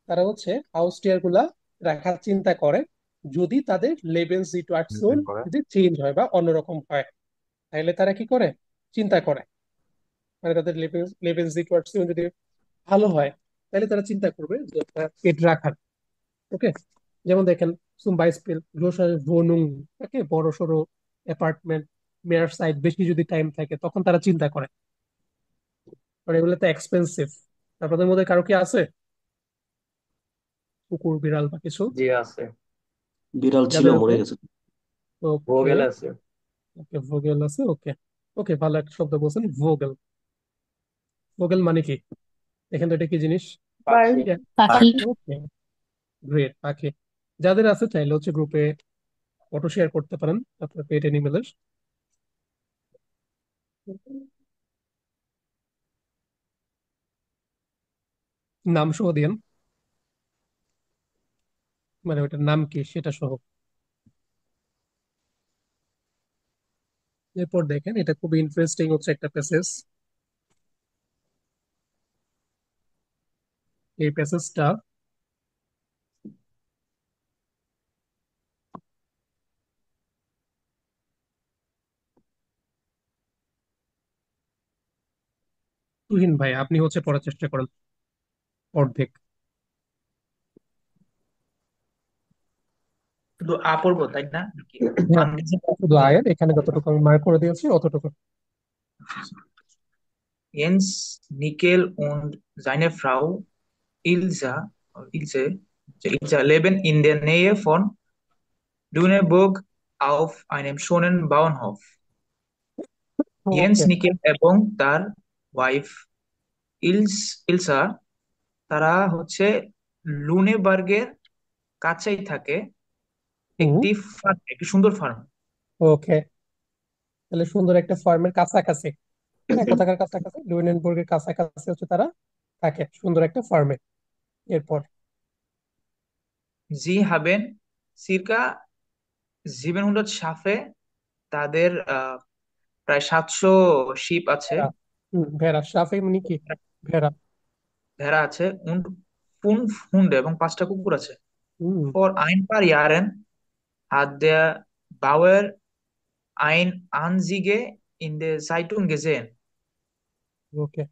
তারা হচ্ছে আউস্টিয়ার গুলা রাখার চিন্তা করে, যদি তাদের লেভেল সিচুয়েশন করে যদি চেঞ্জ হয় বা অন্যরকম হয়, তাহলে তারা কি করে? চিন্তা করে। মানে তাদের লেভেল লেভেল সিচুয়েশন যদি ভালো হয়, তাহলে তারা চিন্তা করবে যে একটা পেট রাখার। ওকে, যেমন দেখেন zum Beispiel größere Wohnung, ওকে, বড় সড়ো অ্যাপার্টমেন্ট, মেয়ার সাইড বেশি যদি টাইম থাকে তখন তারা চিন্তা করে, কারণ এগুলো তো এক্সপেন্সিভ। আপনাদের মধ্যে কারো কি আছে কুকুর বিড়াল বা কিছু? জি আছে। বিড়াল ছিল, যাদের আছে? মরে গেছে। ওকে, ভোগেল আছে। ওকে ভোগেল আছে, ওকে। ওকে, ভালো একটা শব্দ বলছেন, ভোগেল। ভোগেল মানে কি? দেখেন তো এটা কি জিনিস? পাখি। পাখি। ওকে, গ্রেট, পাখি। যাদের আছে চাইলে হচ্ছে গ্রুপে ফটো শেয়ার করতে পারেন আপনার পেট অ্যানিমেলের। নাম সহ দিয়েন, মানে ওটার নাম কি সেটা সহ। এরপর দেখেন এটা খুব ইন্টারেস্টিং হচ্ছে একটা প্যাসেজ। এই প্যাসেজটা তুহিন ভাই আপনি হচ্ছে পড়ার চেষ্টা করেন অর্ধেক। শুধু আ পড়বো তাই না নাকি হ্যাঁ, আনগেছে? শুধু আয়ের এখানে যতটুকু আমি মার্ক করে দিয়েছি অতটুকু। Jens, Nickel und seine Frau Ilse, Ilse leben in der Nähe von Lüneburg auf einem schönen Bauernhof. Jens okay, Nickel এবং তার ওয়াইফ ইলসা তারা হচ্ছে লুনেবার্গের কাছেই থাকে, হুম, একটি সুন্দর ফার্ম। ওকে, তাহলে সুন্দর একটা ফার্মের কাছাকাছি। হ্যাঁ, কোথাকার কাছাকাছি? লুইনেনবুর্গের কাছাকাছি হচ্ছে তারা থাকে, সুন্দর একটা ফার্মে। এরপর? Sie haben circa 700 Schafe, তাদের প্রায় 700 শিপ আছে, ভেড়া। ভেড়া, সাফে মানে কি? ভেড়া। ভেড়া আছে, und fünf Hunde এবং 5টা কুকুর আছে। হুম, Vor ein paar Jahren hat der Bauer ein Anzeige in der Zeitung gesehen. ওকে,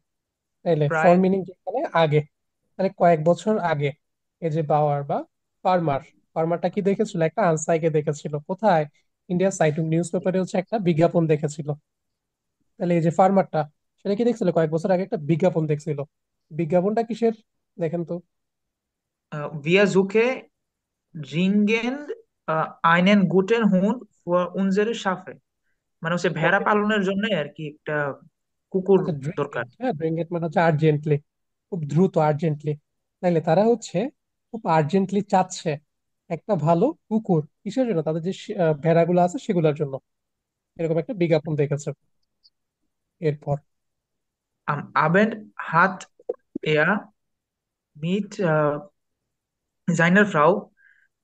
তাইলে ফর প্রায় মিনিং যেখানে আগে, মানে কয়েক বছর আগে, এই যে বাওয়ার বা ফার্মার, ফার্মারটা কি দেখেছিল? একটা আনসাইকে দেখেছিল। কোথায়? ইন্ডিয়া সাইটুং নিউজ পেপারে হচ্ছে একটা বিজ্ঞাপন দেখেছিল। তাহলে এই যে ফার্মারটা, সেটা কি দেখছিল? কয়েক বছর আগে একটা বিজ্ঞাপন দেখছিল। বিজ্ঞাপনটা কিসের দেখেন তো? wir suchen dringend einen guten Hund für unsere Schafe, মানে হচ্ছে ভেড়া ওকে, পালনের জন্য আর কি একটা কুকুর আচ্ছা দরকার। ড্রিঙ্গেট, হ্যাঁ ড্রিঙ্গেট মানে হচ্ছে আর্জেন্টলি, খুব দ্রুত, আর্জেন্টলি। তাইলে তারা হচ্ছে খুব আর্জেন্টলি চাচ্ছে একটা ভালো কুকুর। কিসের জন্য? তাদের যে ভেড়াগুলো আছে সেগুলোর জন্য। এরকম একটা বিজ্ঞাপন দেখেছে। এরপর? Am Abend hat er mit seiner Frau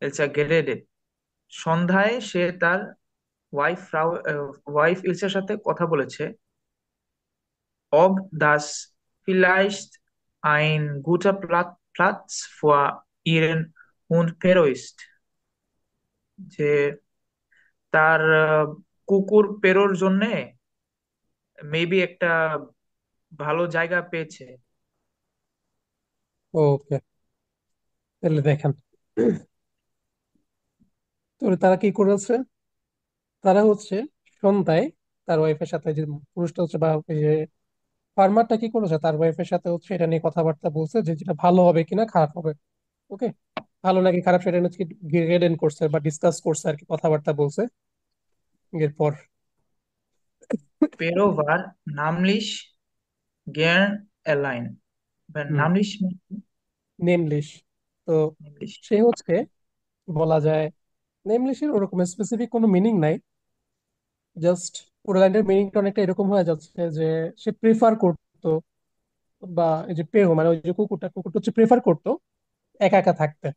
Elsa geredet. সন্ধ্যায় সে তার ওয়াইফ ইলসার সাথে কথা বলেছে। Ob das vielleicht ein guter Platz für ihren Hund Pero ist, যে তার কুকুর পেরোর জন্য মেবি একটা ভালো জায়গা পেয়েছে। ওকে, তাহলে দেখেন তো তারা কি করেছে। তারা হচ্ছে সন্ধ্যায় তার ওয়াইফের সাথে, যে পুরুষটা হচ্ছে বা ওই যে ফার্মারটা কি করেছে, তার ওয়াইফের সাথে হচ্ছে এটা নিয়ে কথাবার্তা বলছে যে যেটা ভালো হবে কিনা খারাপ হবে। ওকে, ভালো নাকি খারাপ সেটা হচ্ছে গেডেন করছে বা ডিসকাস করছে আর কি, কথাবার্তা বলছে। এরপর Pero var namlich gern allein. Namlich নেমলিশ, তো nämlich সে হচ্ছে বলা যায় নেমলিশের ওরকম স্পেসিফিক কোনো মিনিং নাই, জাস্ট পুরো লাইনের মিনিংটা অনেকটা এরকম হয়ে যাচ্ছে যে সে প্রেফার করতো, বা এই যে পেহো মানে ওই যে কুকুরটা, কুকুরটা হচ্ছে প্রেফার করতো একা একা থাকতে।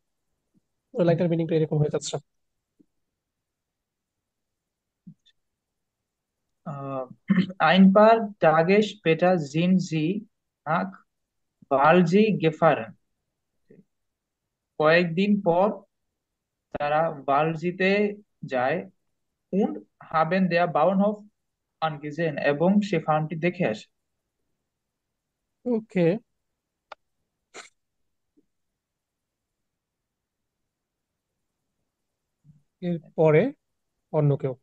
পুরো লাইনটার মিনিংটা এরকম হয়ে যাচ্ছে। ein paar Tage später sind sie nach Waldsee gefahren. কয়েকদিন পর তারা ওয়ালজিতে যায় und haben der Bauernhof angesehen এবং সে ফার্মটি দেখে আসে। ওকে, এরপরে অন্য কেউ।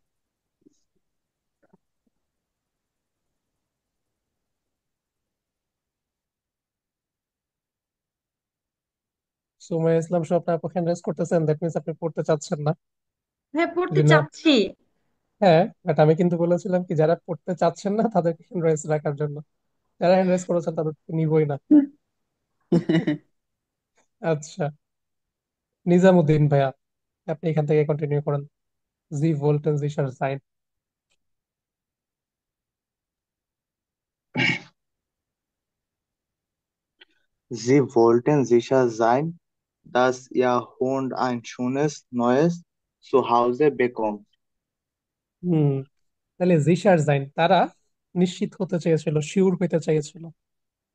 সুমাইয়া ইসলাম সহ আপনি আপু হ্যান্ড রেজ করতেছেন, দ্যাট মিনস আপনি পড়তে চাচ্ছেন না। হ্যাঁ, এই পড়তে জন্য চাচ্ছি। হ্যাঁ, বাট আমি কিন্তু বলেছিলাম কি যারা পড়তে চাচ্ছেন না তাদেরকে হ্যান্ড রেজ রাখার জন্য, যারা হ্যান্ড রেজ করেছেন তাদের নিবই না। আচ্ছা, নিজামুদ্দিন ভাইয়া, আপনি এখান থেকে কন্টিনিউ করেন। জি ভোল্টেন জিশার sign. Sie wollten sicher sein, dass ihr Hund ein schönes neues Zuhause bekommt. হুম, তাহলে জিশার জাইন তারা নিশ্চিত হতে চেয়েছিল, শিওর হতে চেয়েছিল।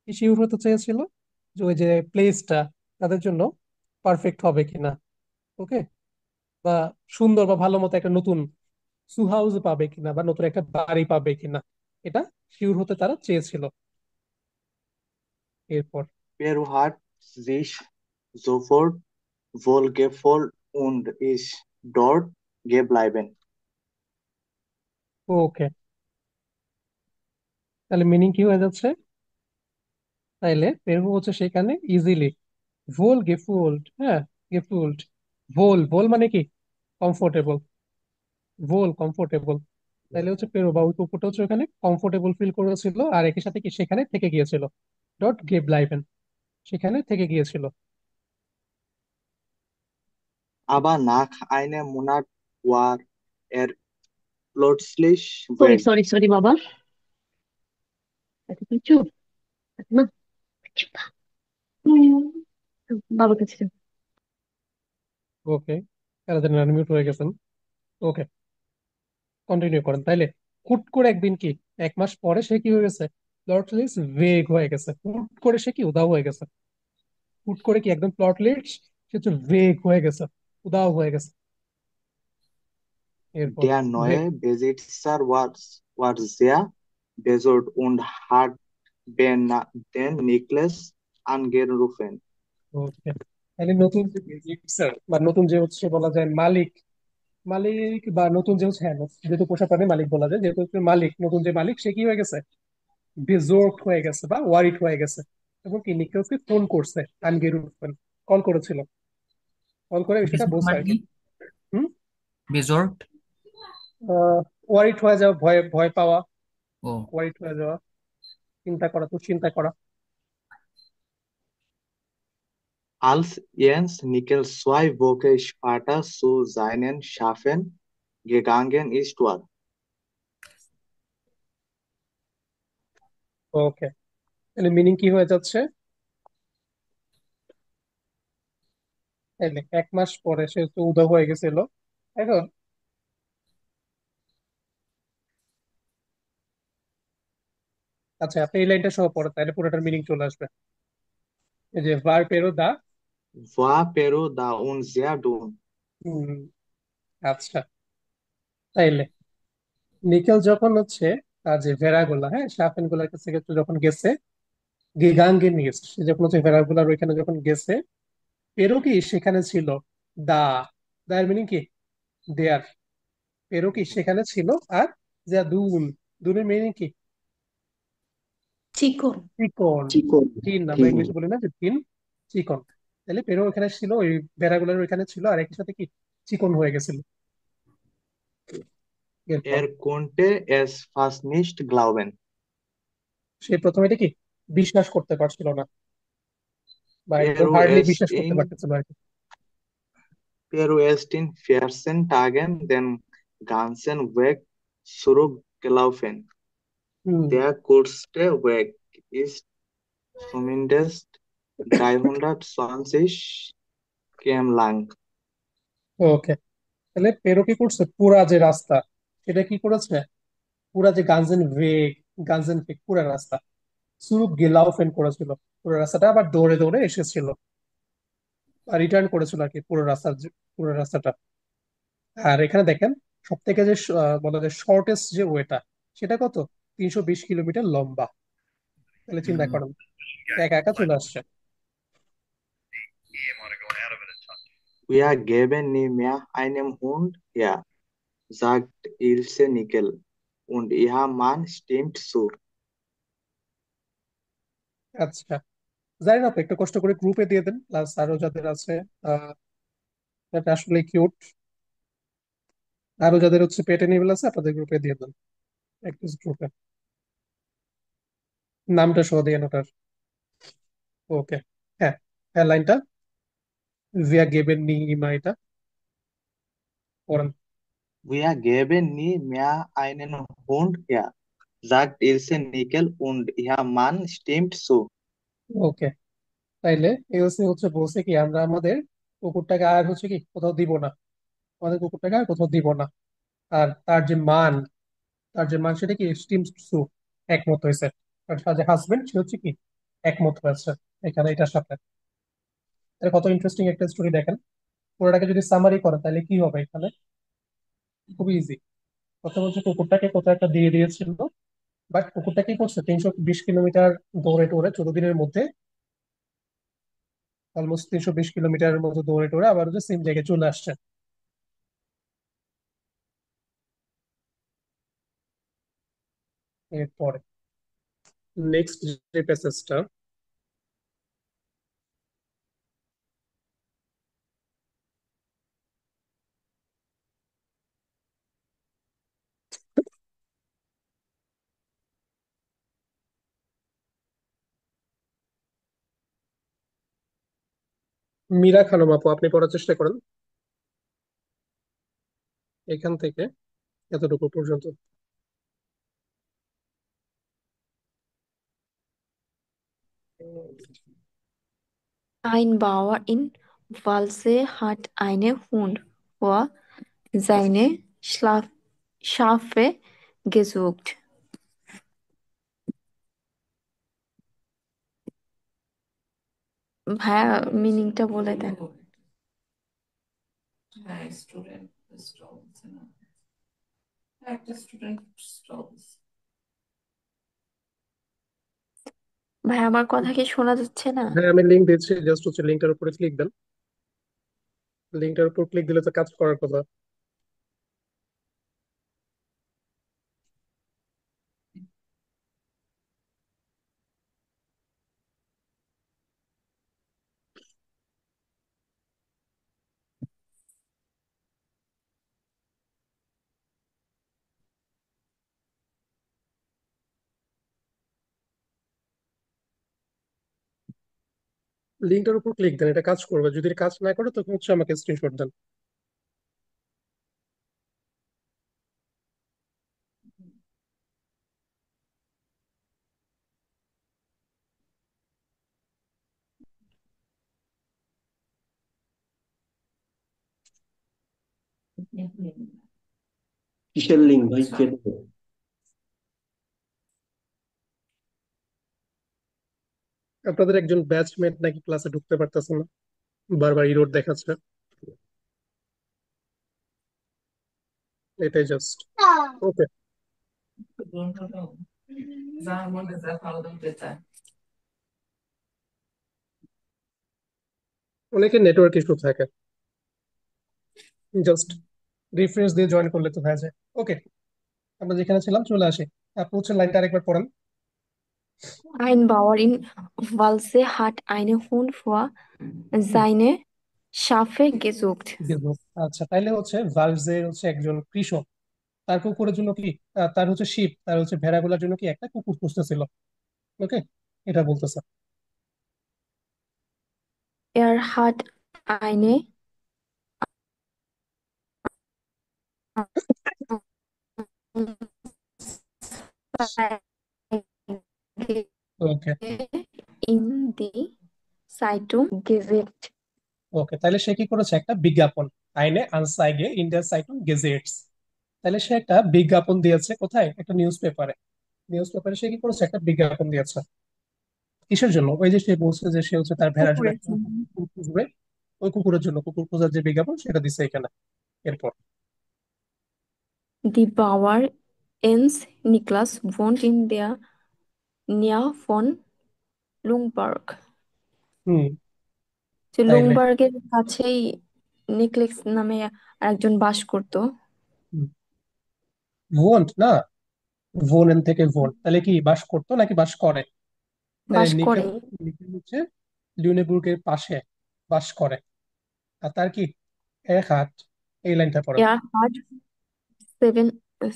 কি শিওর হতে চেয়েছিল? যে ওই যে প্লেসটা তাদের জন্য পারফেক্ট হবে কিনা। ওকে, বা সুন্দর বা ভালো মতো একটা নতুন সুহাউস পাবে কিনা বা নতুন একটা বাড়ি পাবে কিনা, এটা শিওর হতে তারা চেয়েছিল। এরপর Pero hat sich sofort wohlgefühlt und ist dort geblieben. ওকে, তাহলে মিনিং কি হয়ে যাচ্ছে? তাইলে পেরু হচ্ছে সেখানে ইজিলি, ভোল গেফুল্ড, হ্যাঁ গেফুল্ড, ভোল ভোল মানে কি কমফোর্টেবল, ভোল কমফোর্টেবল। তাইলে হচ্ছে পেরু বা ওই কুকুরটা হচ্ছে ওখানে কমফোর্টেবল ফিল করেছিল আর একই সাথে কি সেখানে থেকে গিয়েছিল, ডট গেব লাইভেন, সেখানে থেকে গিয়েছিল। Aber nach einem Monat war er plötzlich sorry weg. Sorry sorry বাবা, এত কিছু না। উম, বাবার কাছে যাও। ওকে, তারা যেন আনমিউট হয়ে গেছেন। ওকে, কন্টিনিউ করেন তাইলে। হুট করে একদিন কি, এক মাস পরে সে কি হয়ে গেছে, প্লটলিস্ট ভেগ হয়ে গেছে। হুট করে সে কি উধাও হয়ে গেছে, হুট করে কি একদম প্লটলিস্ট সে হচ্ছে ভেগ হয়ে গেছে, উধাও হয়ে গেছে। এরপর Der neue Besitzer war sehr besorgt und hat den Niklas angerufen. ওকে, তাহলে নতুন যে বেজিক্সার বা নতুন যে হচ্ছে বলা যায় মালিক, মালিক বা নতুন যে হচ্ছে, হ্যাঁ যেহেতু পোষা প্রাণী মালিক বলা যায়, যেহেতু হচ্ছে মালিক, নতুন যে মালিক সে কি হয়ে গেছে, বেজোর্ড হয়ে গেছে বা ওয়ারিড হয়ে গেছে। এবং কি নিকলসকে ফোন করছে, আনগেরুফেন কল করেছিল, কল করে বিষয়টা বিজোড় বলছে মানে আর কি। কি? হুম, বিজোড়। ওয়ারিড হয়ে যাওয়া, ভয় ভয় পাওয়া, ও, ওয়ারিড হয়ে যাওয়া, চিন্তা করা, দুশ্চিন্তা করা। Als Jens Niklas 2 Wochen später zu seinen Schafen gegangen ist, war ওকে, তাহলে মিনিং কি হয়ে যাচ্ছে? তাহলে এক মাস পরে সে তো উধাও হয়ে গেছিল। এখন আচ্ছা, আপনি এই লাইনটা সহ পড়েন, তাহলে পুরোটার মিনিং চলে আসবে। এই যে ভার পেরো দা। war Pero da und sehr dumm. হুম, আচ্ছা, তাইলে নিকেল যখন হচ্ছে তার যে ভেড়াগুলা, হ্যাঁ, সাফেনগুলার কাছে যখন গেছে, গিগাঙ্গের নিয়েছে, সে যখন হচ্ছে ভেড়াগুলার ওইখানে যখন গেছে, পেরো কি সেখানে ছিল। দা দায়ের মিনিং কি? দেয়ার। পেরো কি সেখানে ছিল। আর যে দুন, দুনের মিনিং কি? চিকন। চিকন। চিকন। চিন আমরা থিন। ইংলিশে বলি না যে চিন, চিকন। তাহলে পেরো ওখানে ছিল, ওই ভেড়াগুলোর ওইখানে ছিল, আর একই সাথে কি চিকন হয়ে গেছিল। এরপর Er konnte es fast nicht glauben. সে প্রথমে এটা কি বিশ্বাস করতে পারছিল না, বা একদম Peru হার্ডলি ist বিশ্বাস করতে in পারতেছিল আর কি। Peru ist in 14 Tagen den ganzen Weg zurückgelaufen. Hmm. Der kurze Weg ist zumindest 320 km lang. ওকে, তাহলে পেরো কি করছে, পুরা যে রাস্তা সেটা কি করেছে, পুরা যে গানজেন ভেগ, গানজেন ভেগ পুরা রাস্তা সুরুপ গেলাউফেন করেছিল, পুরো রাস্তাটা আবার দৌড়ে দৌড়ে এসেছিল, আর রিটার্ন করেছিল আর কি পুরো রাস্তার পুরো রাস্তাটা। আর এখানে দেখেন সব থেকে যে বলা যায় শর্টেস্ট যে ওয়েটা, সেটা কত, 320 কিলোমিটার লম্বা। তাহলে চিন্তা করেন, একা একা চলে আসছে। Wir geben nie mehr einem Hund her, sagt Ilse Nickel. Und ihr Mann stimmt zu. আচ্ছা, জানি না, আপনি একটু কষ্ট করে গ্রুপে দিয়ে দেন, প্লাস আরো যাদের আছে, আহ এটা আসলে কিউট, আরো যাদের হচ্ছে পেট এনিমেল আছে আপনাদের গ্রুপে দিয়ে দেন, প্র্যাকটিস গ্রুপে নামটা সহ দিয়ে ওটার। ওকে, হ্যাঁ, হ্যাঁ, লাইনটা ভিয়া গেবেন নি ইমা, এটা পড়েন। Wir geben nie mehr einen Hund her, sagt Ilse Nickel und ihr Mann stimmt zu. ওকে, তাইলে এলসি হচ্ছে বলছে কি আমরা আমাদের কুকুরটাকে আর হচ্ছে কি কোথাও দিব না, আমাদের কুকুরটাকে আর কোথাও দিব না। আর তার যে মান সেটা কি স্টিম সু, একমত হয়েছে। আর তার যে হাজবেন্ড সে হচ্ছে কি একমত হয়েছে এখানে এটার সাথে। এটা কত ইন্টারেস্টিং একটা স্টোরি দেখেন। পুরোটাকে যদি সামারি করে তাহলে কি হবে এখানে, খুবই ইজি। প্রথম হচ্ছে কুকুরটাকে কোথাও একটা দিয়ে দিয়েছিল, বাট কুকুরটা কি করছে 320 কিলোমিটার দৌড়ে টোড়ে 14 দিনের মধ্যে, অলমোস্ট 320 কিলোমিটারের মতো দৌড়ে টোড়ে আবার হচ্ছে সেম জায়গায় চলে আসছে। এরপরে নেক্সট যে প্যাসেজটা, মীরা খানম আপু আপনি পড়ার চেষ্টা করেন এখান থেকে এতটুকু পর্যন্ত। Ein Bauer in Walsee hat einen Hund vor seine Schafe gesucht. ভাইয়া মিনিংটা বলে দেন। ভাই আমার কথা কি শোনা যাচ্ছে না? হ্যাঁ, আমি লিঙ্ক দিচ্ছি, জাস্ট হচ্ছে লিঙ্কটার উপরে ক্লিক দেন। লিঙ্কটার উপর ক্লিক দিলে তো কাজ করার কথা। লিঙ্কটার উপর ক্লিক দেন, এটা কাজ করবে। যদি এটা কাজ না করে তখন হচ্ছে আমাকে স্ক্রিনশট দেন। কিসের লিঙ্ক ভাই, কে দেবে? আপনাদের একজন ব্যাচমেট নাকি ক্লাসে ঢুকতে পারতেছে না, বারবার ইরোর দেখাচ্ছে, এটাই জাস্ট। ওকে, অনেকে নেটওয়ার্ক ইস্যু থাকে, জাস্ট রিফ্রেশ দিয়ে জয়েন করলে তো হয়ে যায়। ওকে, আমরা যেখানে ছিলাম চলে আসি। আপনি হচ্ছে লাইনটা আরেকবার পড়েন। Ein Bauer in Walse hat eine Hund vor seine Schafe gesucht. আচ্ছা, তাইলে হচ্ছে ভালজে হচ্ছে একজন কৃষক, তার কুকুরের জন্য কি তার হচ্ছে শিপ, তার হচ্ছে ভেড়াগুলোর জন্য কি একটা কুকুর খুঁজতেছিল। ওকে, এটা বলতেছে। Er hat eine okay in die Zeitung gesetzt. ওকে, তাহলে সে কি করেছে, একটা বিজ্ঞাপন, আইনে আনসাইগে ইন্ডিয়া সাইটুন গেজেটস। তাহলে সে একটা বিজ্ঞাপন দিয়েছে কোথায়, একটা নিউজ পেপারে। নিউজ পেপারে সে কি করেছে, একটা বিজ্ঞাপন দিয়েছে। কিসের জন্য, ওই যে সে বলছে যে সে হচ্ছে তার ভেড়ার জন্য কুকুরের একটা জন্য। কুকুর খুঁজবে, ওই কুকুরের জন্য, কুকুর খোঁজার যে বিজ্ঞাপন সেটা দিছে এখানে। এরপর Die Bauer Jens Niklas wohnt in der Nähe von Lundberg. হুম, যে তাইলে লুমবার্গের কাছেই নিকলেস নামে আরেকজন বাস করত। ভোন্ট না, ভোনেন থেকে ভোন, তাহলে কি বাস করতো নাকি বাস করে? তাহলে বাস নিকেল, করে। নিকেল হচ্ছে লিউনেবুর্গের পাশে বাস করে। আর তার কি এক হাত, এই লাইনটা পড়েন। Er hat seven,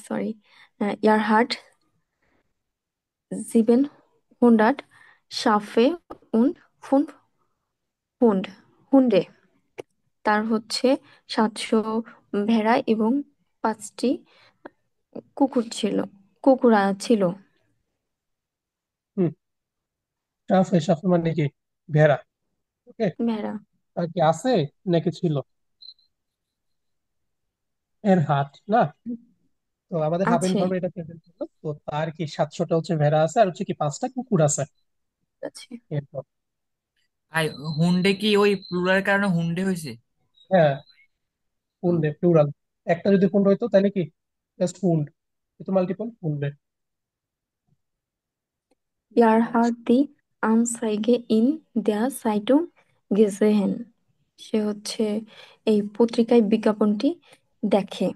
sorry, er hat 700 Schafe und 5 Hund, Hunde. তার হচ্ছে 700 ভেড়া এবং 5টি কুকুর ছিল। হুম, সাফে সাফে মানে কি, ভেড়া। ওকে, ভেড়া আর কি আছে নাকি ছিল, এর হাত না। তো আমাদের হাবেন আছে। ভাবে এটা প্রেজেন্ট হলো, তো তার কি 700টা হচ্ছে ভেড়া আছে, আর হচ্ছে কি 5টা কুকুর আছে। আছে। এরপর আর হুন্ডে কি ওই প্লুরাল কারণে হুন্ডে হয়েছে? হ্যাঁ, হুন্ডে প্লুরাল। একটা যদি হুন্ড হইতো তাহলে কি জাস্ট হুন্ড, কিন্তু মাল্টিপল হুন্ডে। Er hat die Anzeige in der Zeitung gesehen. সে হচ্ছে এই পত্রিকায় বিজ্ঞাপনটি দেখে।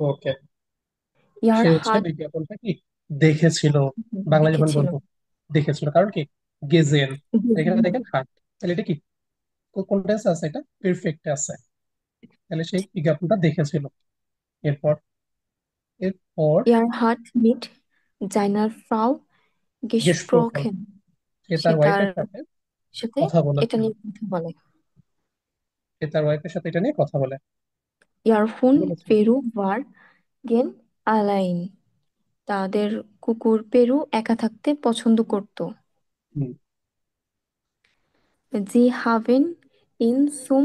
ওকে, ইয়ার সে হচ্ছে হাট বিজ্ঞাপনটা কি দেখেছিল, বাংলা যখন দেখেছিল। বলবো দেখেছিল, কারণ কি গেজেন, এখানে দেখেন। দেখেন হাট, তাহলে এটা কি কোন টেন্স আছে, এটা পারফেক্ট আছে, তাহলে সেই বিজ্ঞাপনটা দেখেছিল। এরপর এরপর Er hat mit seiner Frau গেস্প্রোকেন, gesprochen. সে সে তার তার ওয়াইফের সাথে সাথে কথা এটা বলেছিল, নিয়ে কথা বলে। সে তার ওয়াইফের সাথে এটা নিয়ে কথা বলে। Ihr কি Hund বলেছে? Peru war gen allein. তাদের কুকুর পেরু একা থাকতে পছন্দ করত। হুম, Sie haben ihn zum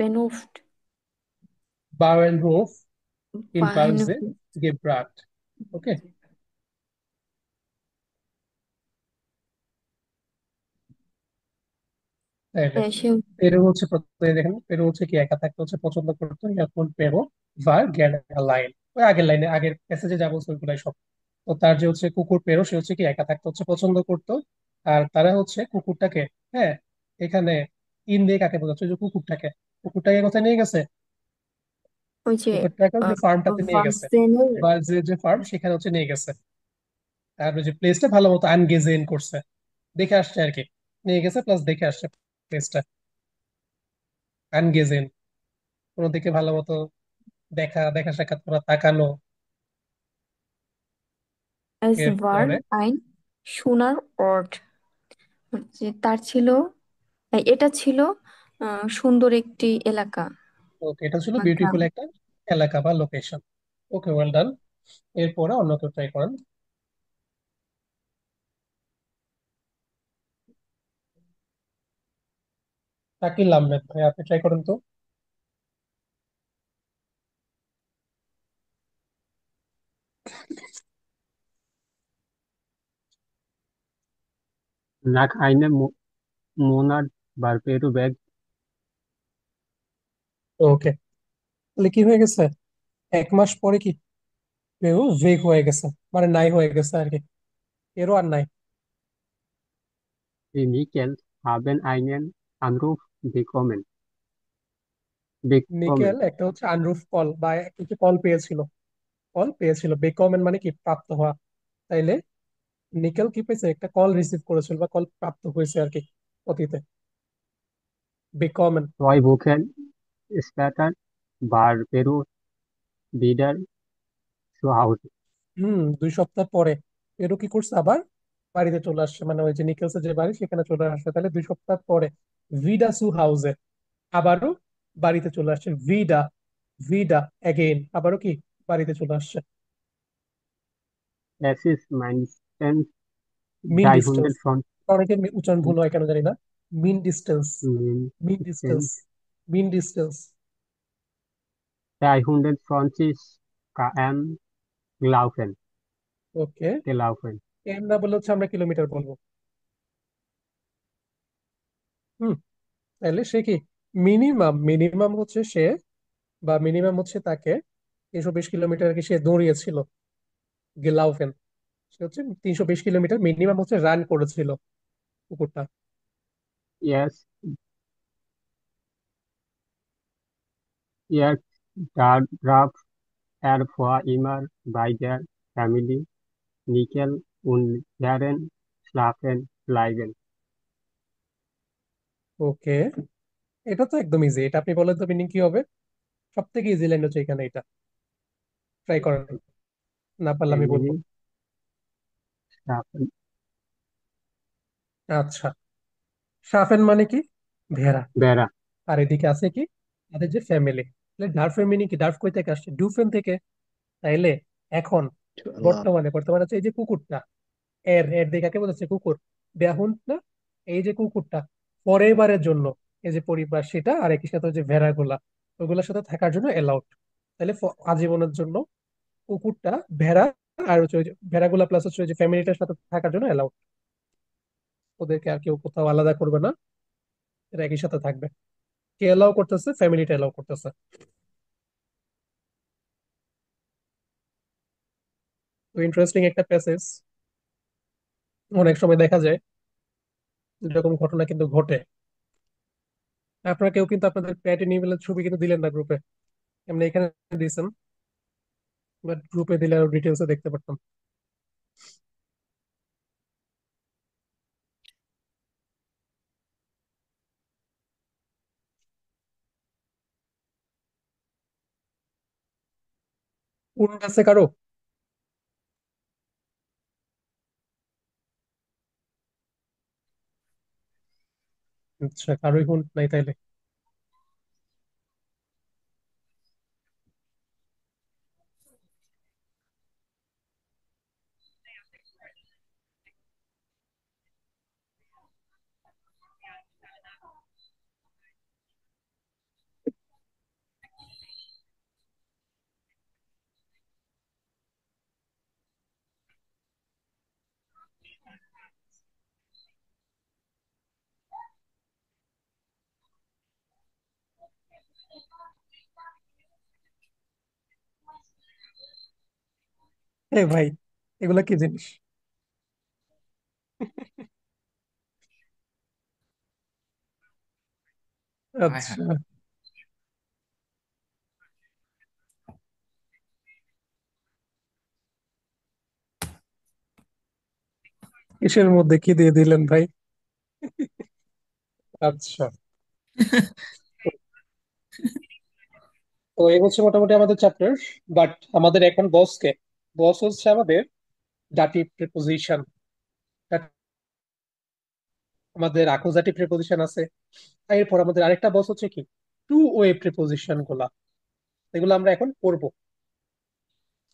Vernunft বাউেনহোফ ইন বাউজে Bahnhof গেব্রাট। ওকে, তাইলে সে পেরু হচ্ছে প্রথমে দেখেন, পেরু হচ্ছে কি একা থাকতে হচ্ছে পছন্দ করতো, এখন পেরো ভার জ্ঞান লাইন, ওই আগের লাইনে আগের প্যাসেজে যা বলছে ওইগুলাই সব। তো তার যে হচ্ছে কুকুর পেরো, সে হচ্ছে কি একা থাকতে হচ্ছে পছন্দ করতো। আর তারা হচ্ছে কুকুরটাকে, হ্যাঁ, এখানে ইন দিয়ে কাকে বোঝাচ্ছে, ওই যে কুকুরটাকে, কুকুরটাকে কোথায় নিয়ে গেছে, ওই যে কুকুরটাকে ওই যে ফার্মটাতে নিয়ে গেছে, ভার্সেনের বা যে ফার্ম সেখানে হচ্ছে নিয়ে গেছে। আর ওই যে প্লেসটা ভালো মতো আনগেজেন করছে, দেখে আসছে আর কি, নিয়ে গেছে প্লাস দেখে আসছে প্লেসটা, আনগেজেন, কোনো দিকে ভালো মতো দেখা দেখা সাক্ষাৎ করা, তাকানো। Es war এরপরে ein schöner Ort. যে তার ছিল এটা ছিল সুন্দর একটি এলাকা ওকে, এটা ছিল বা গ্রাম। বিউটিফুল একটা এলাকা বা লোকেশন। ওকে, ওয়েল ডান। এরপরে অন্য কেউ ট্রাই করেন। তাকিল আহমেদ ভাই, আপনি ট্রাই করেন তো। Nach einem Monat war Peru weg. ওকে, তাহলে কি হয়ে গেছে? 1 মাস পরে কি পেরু ভেগ হয়ে গেছে, মানে নাই হয়ে গেছে আর কি, এরও আর নাই। Die Nickel haben einen Anruf bekommen. Bekommen. Nickel একটা হচ্ছে আনরুফ কল বা কিছু কল পেয়েছিল, কল পেয়েছিল। বেকমেন মানে কি প্রাপ্ত হওয়া। তাইলে নিকেল কি পেয়েছে? একটা কল রিসিভ করেছিল বা কল প্রাপ্ত হয়েছে আর কি অতীতে। বেকমেন। 2 Wochen später war Peru wieder zu Hause. 2 সপ্তাহ পরে পেরু কি করছে? আবার বাড়িতে চলে আসছে, মানে ওই যে নিকেলসের যে বাড়ি সেখানে চলে আসছে। তাহলে 2 সপ্তাহ পরে ভিডা সু হাউসে, আবারও বাড়িতে চলে আসছে। ভিডা, ভিডা অ্যাগেইন, আবারও কি বাড়িতে চলে আসছে। Es ist meistens মিন ডিস্টেন্স, 300 von অনেকের উচ্চারণ ভুল হয় কেন জানি না। মিন ডিস্টেন্স, মিন ডিস্টেন্স, mindestens মিন ডিস্টেন্স। 320 km gelaufen. ওকে, Gelaufen. এম না বলে হচ্ছে আমরা কিলোমিটার বলবো। হুম, তাহলে সে কি মিনিমাম, মিনিমাম হচ্ছে সে, বা মিনিমাম হচ্ছে তাকে 320 কিলোমিটার কি সে দৌড়িয়েছিল। গেলাউফেন, সে হচ্ছে 320 কিলোমিটার মিনিমাম হচ্ছে রান করেছিল কুকুরটা। Yes, jetzt darf er vor immer bei der Familie Nickel und deren schlafen bleiben. ওকে, এটা তো একদম ইজি। এটা আপনি বলেন তো মিনিং কি হবে? সব থেকে ইজি লাইন হচ্ছে এখানে এটা, ট্রাই করেন, না পারলে আমি বলবো। Family schlafen. আচ্ছা, সাফেন মানে কি? ভেড়া। Bera. আর এদিকে আছে কি? তাদের যে ফ্যামিলি। তাহলে ডার্ফের মিনিং কি? ডার্ফ কই থেকে আসছে? ডুফেন থেকে। তাইলে এখন বর্তমানে, বর্তমানে হচ্ছে এই যে কুকুরটা, এর এর দিকে কাকে বোঝাচ্ছে? কুকুর। বেহুন না, এই যে কুকুরটা পরের জন্য, এই যে পরিবার সেটা, আর একই সাথে ওই যে ভেড়াগুলা, ওগুলোর সাথে থাকার জন্য এলাউড। তাহলে আজীবনের জন্য কুকুরটা, ভেড়া, আর হচ্ছে ওই যে ভেড়াগুলা প্লাস হচ্ছে ওই যে ফ্যামিলিটার সাথে থাকার জন্য এলাউড। ওদেরকে আর কেউ কোথাও আলাদা করবে না, এরা একই সাথে থাকবে। কে এলাও করতেছে? ফ্যামিলিটা এলাও করতেছে। তো ইন্টারেস্টিং একটা প্যাসেজ। অনেক সময় দেখা যায় এরকম ঘটনা কিন্তু ঘটে। আপনারা কেউ কিন্তু আপনাদের প্যাট এনিমেলের ছবি কিন্তু দিলেন না গ্রুপে, এমনি এখানে দিয়েছেন, বাট গ্রুপে দিলে আরো ডিটেলসে দেখতে পারতাম। কোন আছে কারো? আচ্ছা, কারোই হুন্ট নাই তাইলে। এ ভাই, এগুলা কি জিনিস? হায় আচ্ছা, হায়। কিসের মধ্যে কি দিয়ে দিলেন ভাই? আচ্ছা, তো এই হচ্ছে মোটামুটি আমাদের চ্যাপ্টার। বাট আমাদের এখন বস কে? বস হচ্ছে আমাদের ডাটিভ প্রিপোজিশন। আমাদের আকুজাটিভ প্রিপোজিশন আছে। এরপর আমাদের আরেকটা বস হচ্ছে কি? টু ওয়ে প্রিপোজিশন গুলা। এগুলো আমরা এখন পড়বো।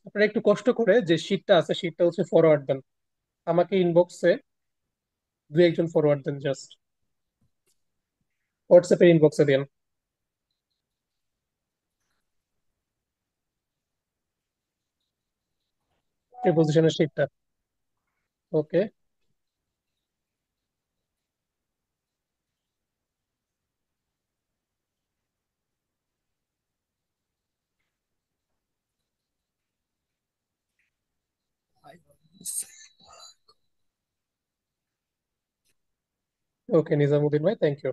আপনারা একটু কষ্ট করে যে শীটটা আছে, শীটটা হচ্ছে ফরওয়ার্ড দেন আমাকে ইনবক্সে, 2 একজন ফরওয়ার্ড দেন জাস্ট, হোয়াটসঅ্যাপের ইনবক্সে দেন প্রিপোজিশনের শীটটা। ওকে, ওকে নিজামুদ্দিন ভাই, থ্যাংক ইউ।